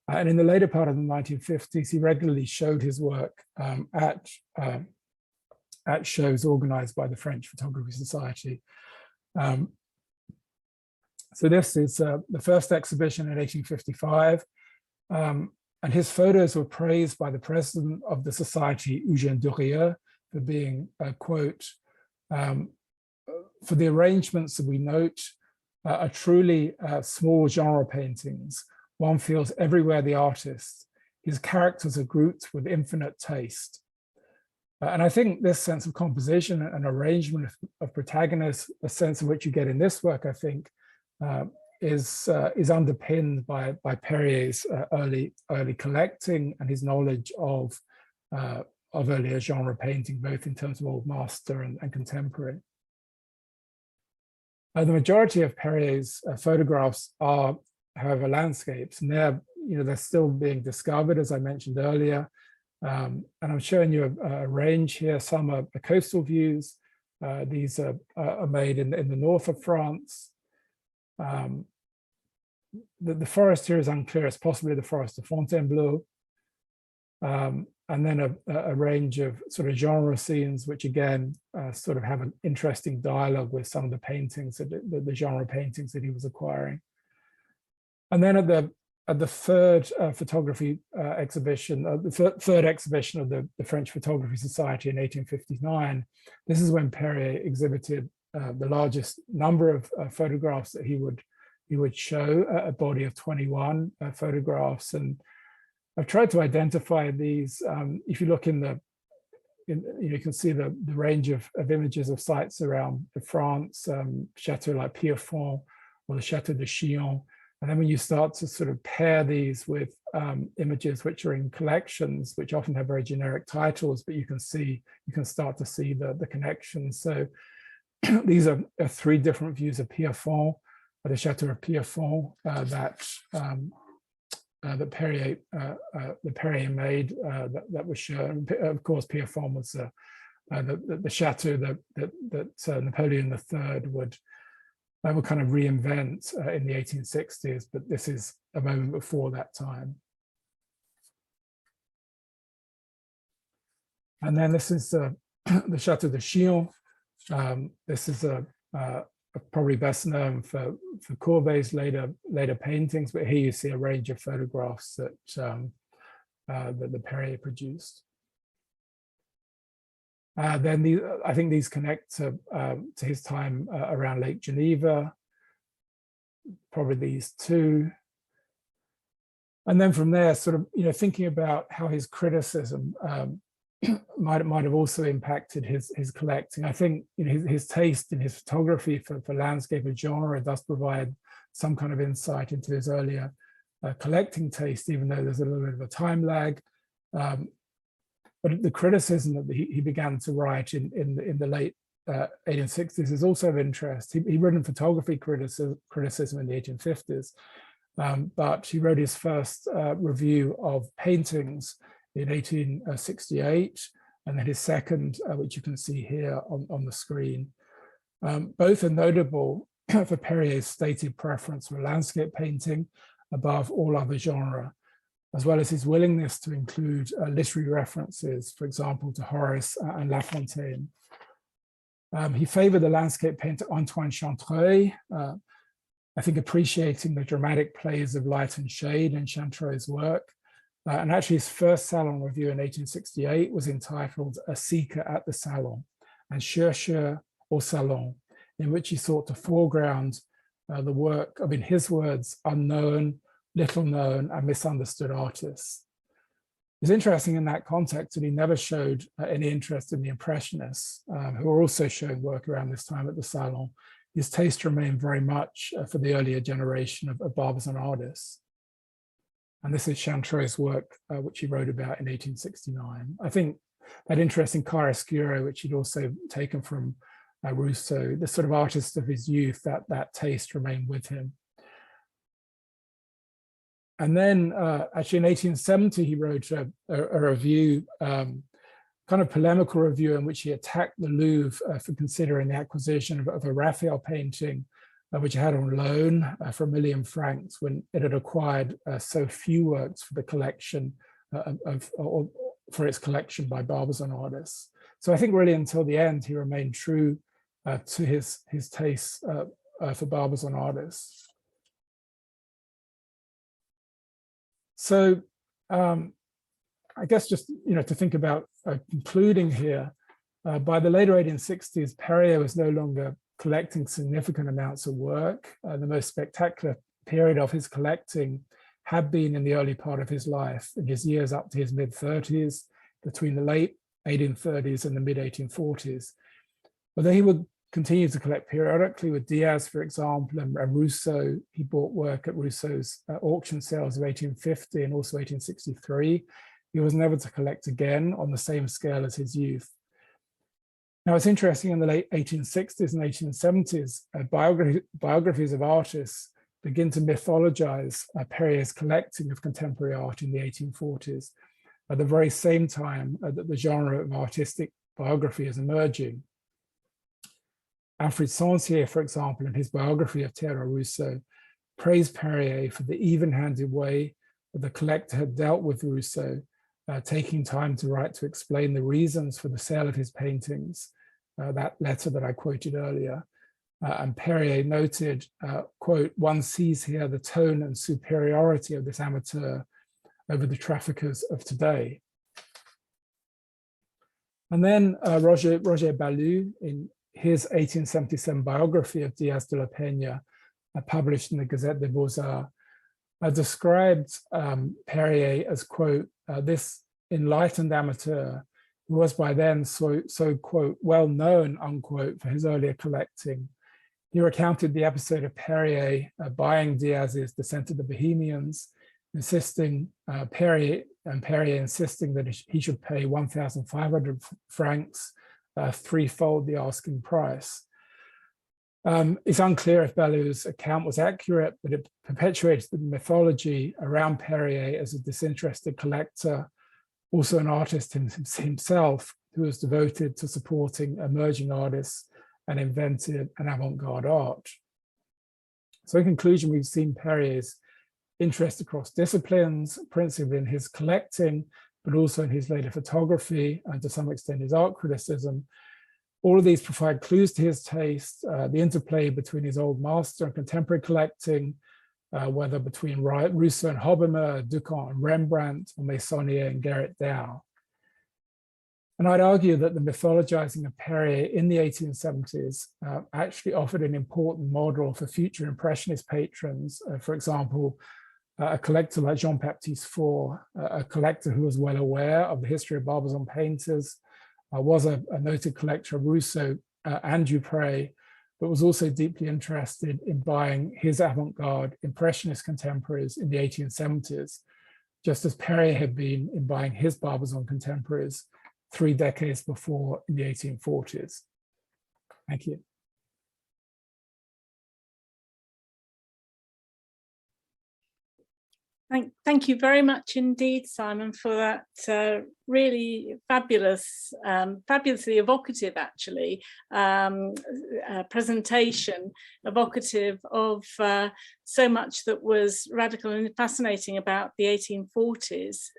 And in the later part of the 1950s, he regularly showed his work at shows organized by the French Photography Society. So this is the first exhibition in 1855. And his photos were praised by the president of the society, Eugène Durieux, for being, quote, for the arrangements that we note are truly small genre paintings. One feels everywhere the artist. His characters are grouped with infinite taste. And I think this sense of composition and arrangement of protagonists, a sense of which you get in this work, I think, is underpinned by Périer's early collecting and his knowledge of earlier genre painting, both in terms of Old Master and contemporary. The majority of Périer's photographs are, however, landscapes, and they're still being discovered, as I mentioned earlier. And I'm showing you a range here. Some are coastal views. These are made in the north of France. The forest here is unclear. It's possibly the forest of Fontainebleau. And then a range of sort of genre scenes, which again sort of have an interesting dialogue with some of the paintings, the genre paintings that he was acquiring. And then at the third photography exhibition, the third exhibition of the French Photography Society in 1859, this is when Périer exhibited the largest number of photographs that he would show, a body of 21 photographs. And I've tried to identify these. If you look you can see the range of images of sites around France, chateau like Pierrefonds or the Chateau de Chillon. And then when you start to sort of pair these with images which are in collections, which often have very generic titles, but you can start to see the connections. So these are three different views of Pierrefonds, the Chateau of Pierrefonds that Périer made, that was shown. Of course, Pierrefonds was the chateau that Napoleon III would kind of reinvent in the 1860s, but this is a moment before that time. And then this is the Chateau de Chillon. This is probably best known for Courbet's later paintings, but here you see a range of photographs that the Périer produced. Then I think these connect to his time around Lake Geneva, probably these two. And then from there, sort of, thinking about how his criticism might have also impacted his collecting. I think his taste in his photography for landscape and genre does provide some kind of insight into his earlier collecting taste, even though there's a little bit of a time lag. But the criticism that he began to write in the late 1860s is also of interest. He'd written photography criticism in the 1850s, but he wrote his first review of paintings in 1868, and then his second, which you can see here on the screen. Both are notable for Perrier's stated preference for landscape painting above all other genre, as well as his willingness to include literary references, for example, to Horace and La Fontaine. He favored the landscape painter Antoine Chantreuil, I think appreciating the dramatic plays of light and shade in Chantreuil's work. And actually his first Salon review in 1868 was entitled A Seeker at the Salon, and Chercheur au Salon, in which he sought to foreground the work of, in his words, unknown, little known and misunderstood artists. It's interesting in that context that he never showed any interest in the Impressionists, who were also showing work around this time at the Salon. His taste remained very much for the earlier generation of Barbizon artists. And this is Chantreuil's work, which he wrote about in 1869. I think that interest in chiaroscuro, which he'd also taken from Rousseau, the sort of artist of his youth, that taste remained with him. And then actually in 1870, he wrote a review, kind of polemical review, in which he attacked the Louvre for considering the acquisition of a Raphael painting, which it had on loan for £1 million when it had acquired so few works for the collection or for its collection by Barbizon artists. So I think really until the end, he remained true to his tastes for Barbizon artists. So I guess just, to think about concluding here, by the later 1860s, Perrier was no longer collecting significant amounts of work. The most spectacular period of his collecting had been in the early part of his life, in his years up to his mid-30s, between the late 1830s and the mid-1840s. Although he would continue to collect periodically with Diaz, for example, and Rousseau. He bought work at Rousseau's auction sales of 1850 and also 1863. He was never to collect again on the same scale as his youth. Now, it's interesting, in the late 1860s and 1870s, biographies of artists begin to mythologize Perrier's collecting of contemporary art in the 1840s, at the very same time that the genre of artistic biography is emerging. Alfred Sancier, for example, in his biography of Théodore Rousseau, praised Perrier for the even-handed way that the collector had dealt with Rousseau, taking time to write to explain the reasons for the sale of his paintings, that letter that I quoted earlier. And Perrier noted, quote, "One sees here the tone and superiority of this amateur over the traffickers of today." And then Roger Ballou, in his 1877 biography of Diaz de la Peña, published in the Gazette des Beaux-Arts, described Perrier as, quote, "this enlightened amateur who was by then so quote, well known, unquote, for his earlier collecting." He recounted the episode of Perrier buying Diaz's Descent of the Bohemians, insisting, Perrier insisting that he should pay 1,500 francs, threefold the asking price. It's unclear if Ballou's account was accurate, but it perpetuates the mythology around Perrier as a disinterested collector, also an artist himself, who was devoted to supporting emerging artists and inventive and avant-garde art. So in conclusion, we've seen Perrier's interest across disciplines, principally in his collecting, but also in his later photography and to some extent his art criticism. All of these provide clues to his taste, the interplay between his old master and contemporary collecting, whether between Rousseau and Hobbema, Ducom and Rembrandt, or Meissonier and Gerrit Dou. And I'd argue that the mythologizing of Perrier in the 1870s actually offered an important model for future Impressionist patrons. For example, a collector like Jean-Baptiste Faure, a collector who was well aware of the history of Barbizon painters, was a noted collector of Rousseau and Dupré, but was also deeply interested in buying his avant-garde Impressionist contemporaries in the 1870s, just as Perrier had been in buying his Barbizon contemporaries 3 decades before in the 1840s. Thank you. Thank you very much indeed, Simon, for that really fabulous, fabulously evocative, actually, presentation, evocative of so much that was radical and fascinating about the 1840s.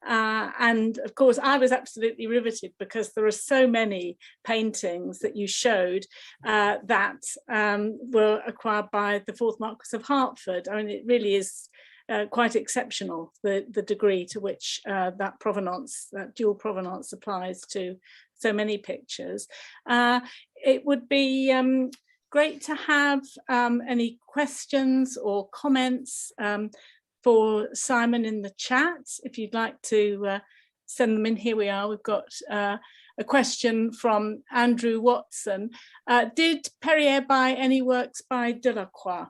And of course, I was absolutely riveted because there are so many paintings that you showed that were acquired by the fourth Marquess of Hertford. I mean, it really is quite exceptional, the degree to which that provenance, that dual provenance applies to so many pictures. It would be great to have any questions or comments for Simon in the chat. If you'd like to send them in, here we are. We've got a question from Andrew Watson. Did Perrier buy any works by Delacroix?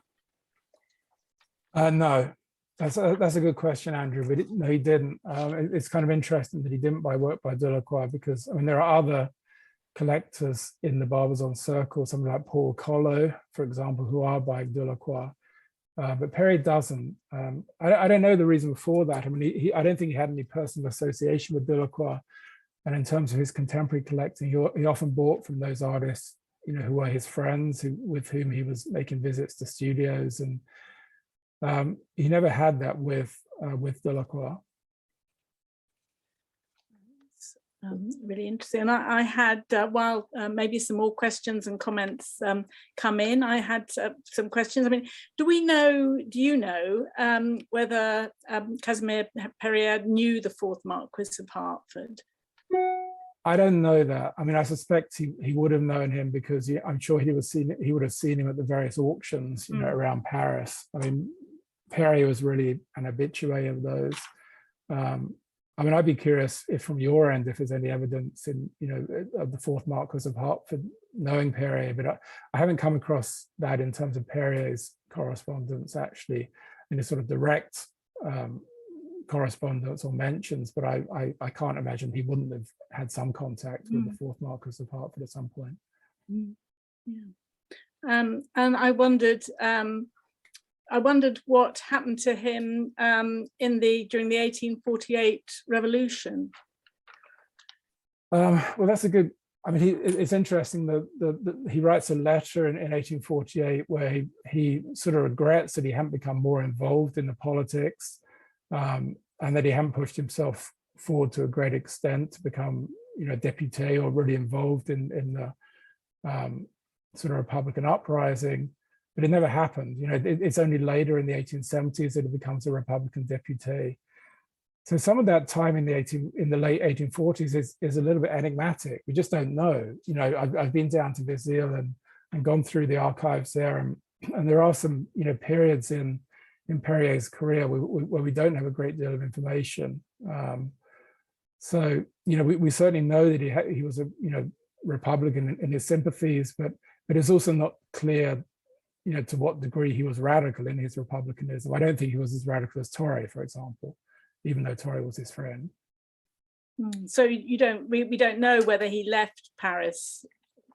No. That's a good question, Andrew, but no, he didn't. It's kind of interesting that he didn't buy work by Delacroix because, I mean, there are other collectors in the Barbizon circle, something like Paul Collot, for example, who are buying Delacroix, but Perrier doesn't. I don't know the reason for that. I mean, I don't think he had any personal association with Delacroix, and in terms of his contemporary collecting, he often bought from those artists, you know, who were his friends, with whom he was making visits to studios, and he never had that with Delacroix. Really interesting. And I had, while maybe some more questions and comments come in, I had some questions. I mean, do you know whether Casimir-Périer knew the fourth Marquess of Hertford? I don't know that. I mean, I suspect he would have known him because I'm sure he would have seen him at the various auctions, you know, around Paris. I mean, Perrier was really an habitué of those. I mean, I'd be curious if from your end, if there's any evidence in, you know, of the fourth Marquess of Hertford knowing Perrier, but I haven't come across that in terms of Perrier's correspondence, actually, in a sort of direct correspondence or mentions, but I can't imagine he wouldn't have had some contact with the fourth Marquess of Hertford at some point. Yeah. And I wondered what happened to him during the 1848 revolution. Well, that's a good. I mean, it's interesting that he writes a letter in 1848 where he sort of regrets that he hadn't become more involved in the politics, and that he hadn't pushed himself forward to a great extent to become, you know, deputy or really involved in the sort of Republican uprising. But it never happened. You know, it's only later in the 1870s that it becomes a Republican deputy. So some of that time in the late 1840s is a little bit enigmatic. We just don't know. You know, I've been down to Vesoul and gone through the archives there, and there are some, you know, periods in Perrier's career where we don't have a great deal of information. So, you know, we certainly know that he was a, you know, Republican in his sympathies, but it's also not clear, you know, to what degree he was radical in his republicanism. I don't think he was as radical as Torre, for example, even though Torre was his friend. So we don't know whether he left Paris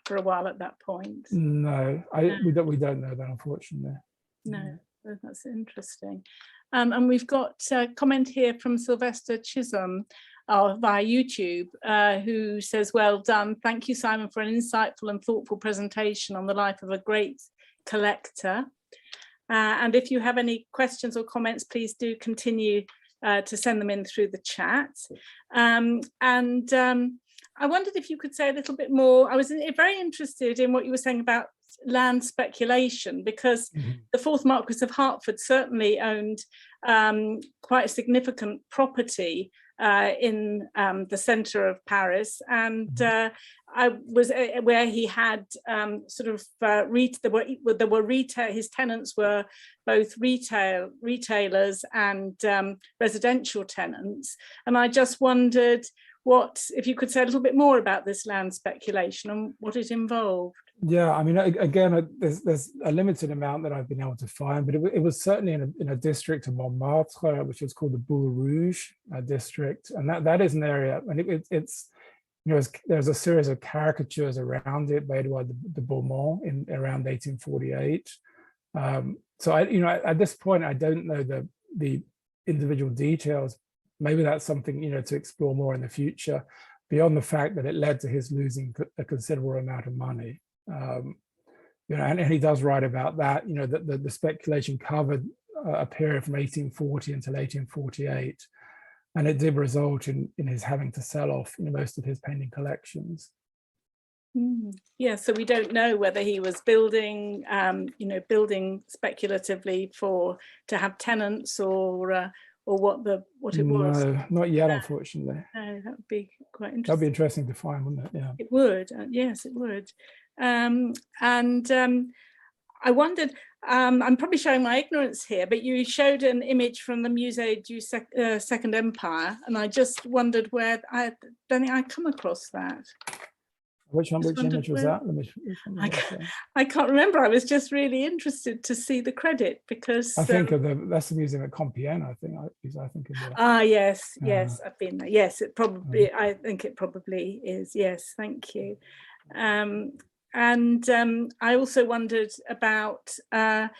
for a while at that point. No, we don't know that, unfortunately. No, that's interesting. And we've got a comment here from Sylvester Chisholm via YouTube, who says, "Well done. Thank you, Simon, for an insightful and thoughtful presentation on the life of a great collector." And if you have any questions or comments, please do continue to send them in through the chat. I wondered if you could say a little bit more. I was very interested in what you were saying about land speculation, because the fourth Marquess of Hertford certainly owned quite a significant property in the centre of Paris, and I was where he had sort of there were retail. His tenants were both retailers and residential tenants, and I just wondered if you could say a little bit more about this land speculation and what it involved. Yeah, I mean, again, there's a limited amount that I've been able to find, but it was certainly in a district of Montmartre, which was called the Boule Rouge district, and that is an area, and there's a series of caricatures around it by Edouard de Beaumont in around 1848. So at this point, I don't know the individual details. Maybe that's something, to explore more in the future, beyond the fact that it led to his losing a considerable amount of money. And he does write about that, that the speculation covered a period from 1840 until 1848. And it did result in his having to sell off most of his painting collections. Yeah, so we don't know whether he was building, building speculatively to have tenants, or what it was. No, not yet, unfortunately. No, that would be quite interesting. That'd be interesting to find, wouldn't it? Yeah. It would. Yes, it would. I wondered, I'm probably showing my ignorance here, but you showed an image from the Musée du Second Empire, and I just wondered where, I don't think I'd come across that. Which image was that? I can't remember. I was just really interested to see the credit, because I think that's the museum at Compiègne. I think. Yes, I've been there. Yes, it probably. I think it probably is. Yes, thank you. I also wondered about to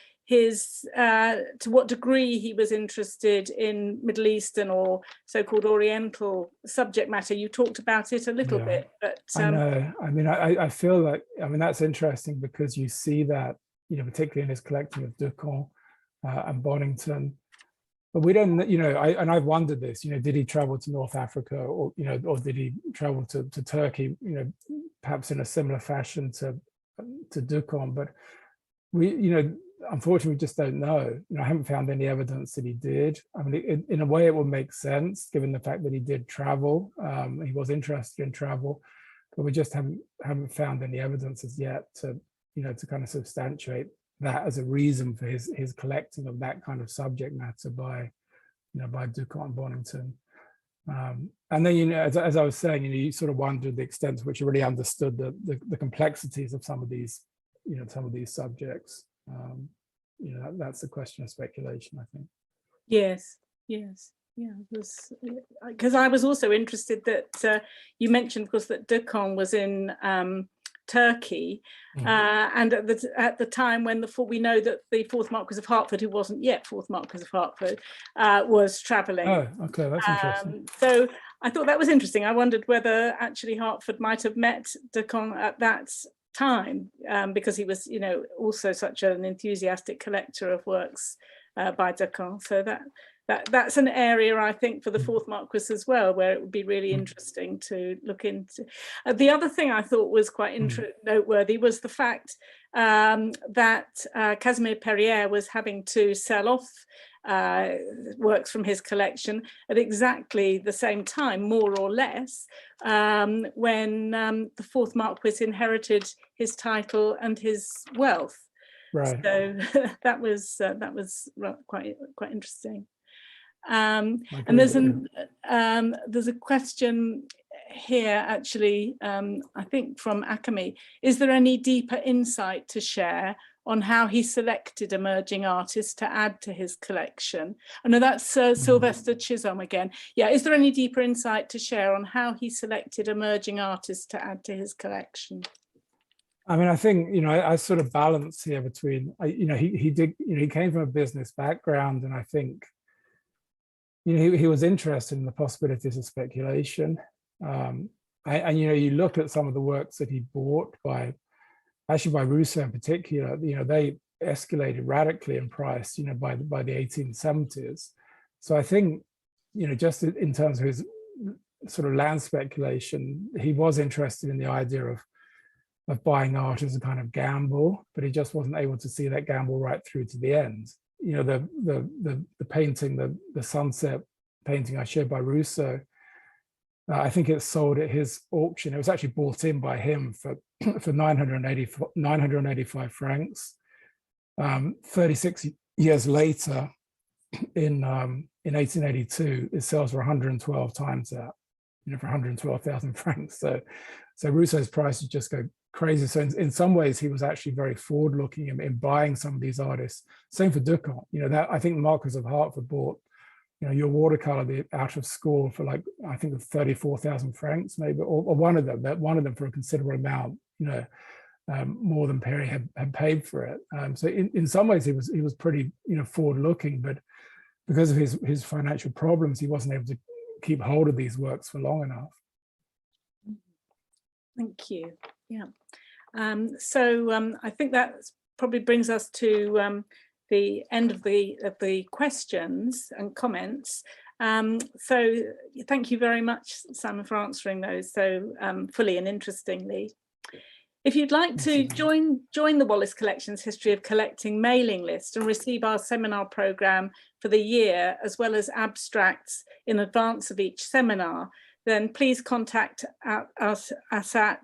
what degree he was interested in Middle Eastern or so-called Oriental subject matter. You talked about it a little bit, but I know. I mean, I feel like, that's interesting, because you see that, particularly in his collection of Ducom and Bonington. But we don't, I've wondered this, did he travel to North Africa, or did he travel to Turkey, perhaps in a similar fashion to Ducom? But unfortunately, we just don't know. I haven't found any evidence that he did. I mean, in a way, it would make sense, given the fact that he did travel. He was interested in travel, but we just haven't found any evidence as yet to kind of substantiate that as a reason for his collecting of that kind of subject matter by Ducom and Bonington. And then, as I was saying, you sort of wondered the extent to which he really understood the complexities of some of these subjects. That's the question of speculation, I think. Yes, yeah, because I was also interested that you mentioned, of course, that Ducom was in Turkey, and at the time when we know that the fourth Marquis of Hertford, who wasn't yet fourth Marquis of Hertford, was travelling. Oh, okay, that's interesting. So I thought that was interesting. I wondered whether actually Hertford might have met Ducom at that time, because he was, also such an enthusiastic collector of works by Ducom. So that's an area, I think, for the fourth Marquis as well, where it would be really interesting to look into. The other thing I thought was quite noteworthy was the fact that Casimir-Périer was having to sell off works from his collection at exactly the same time, more or less, when the fourth Marquis inherited his title and his wealth. Right. So that was quite interesting. And there's a question here, actually, I think from Akami. Is there any deeper insight to share on how he selected emerging artists to add to his collection? I know that's Sylvester Chisholm again. Yeah, is there any deeper insight to share on how he selected emerging artists to add to his collection? I mean, I think, I sort of balance here between, he came from a business background, and I think, he was interested in the possibilities of speculation. And you look at some of the works that he bought by Rousseau in particular, they escalated radically in price, by the 1870s. So I think, just in terms of his sort of land speculation, he was interested in the idea of buying art as a kind of gamble, but he just wasn't able to see that gamble right through to the end. The painting, the sunset painting I showed by Rousseau, I think it's sold at his auction. It was actually bought in by him for 985 francs. 36 years later, in 1882, it sells for 112 times that, for 112,000 francs. So Rousseau's prices just go crazy. So in some ways, he was actually very forward-looking in buying some of these artists. Same for Ducom. That I think Marquis of Hertford bought your watercolor out of school for like, I think 34,000 francs maybe, or one of them for a considerable amount, more than Perry had paid for it. So in some ways he was pretty, forward looking, but because of his financial problems, he wasn't able to keep hold of these works for long enough. Thank you. Yeah. So I think that probably brings us to the end of the questions and comments. So thank you very much, Simon, for answering those so fully and interestingly. If you'd like to join the Wallace Collection's History of Collecting mailing list and receive our seminar programme for the year, as well as abstracts in advance of each seminar, then please contact us at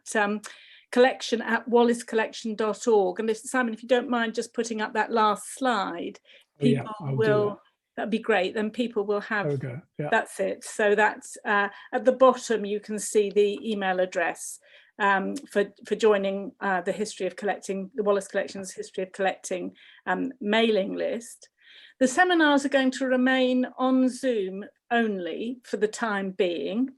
collection@wallacecollection.org. And Simon, if you don't mind just putting up that last slide, people will, that'd be great. Then people will have, that's it. So that's at the bottom, you can see the email address for joining the History of Collecting, the Wallace Collection's History of Collecting mailing list. The seminars are going to remain on Zoom only for the time being.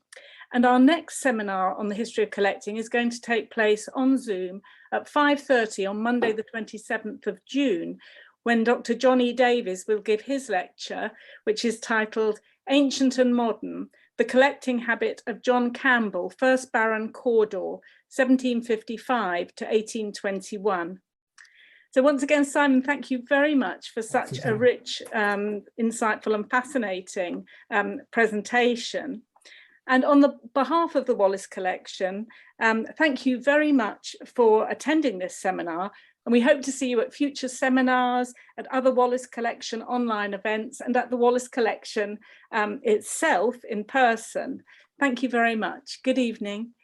And our next seminar on the history of collecting is going to take place on Zoom at 5:30 on Monday, the 27th of June, when Dr. John E. Davies will give his lecture, which is titled Ancient and Modern, The Collecting Habit of John Campbell, 1st Baron Cawdor, 1755 to 1821. So once again, Simon, thank you very much for such a rich, insightful and fascinating presentation. And on the behalf of the Wallace Collection, thank you very much for attending this seminar. And we hope to see you at future seminars, at other Wallace Collection online events, and at the Wallace Collection itself in person. Thank you very much. Good evening.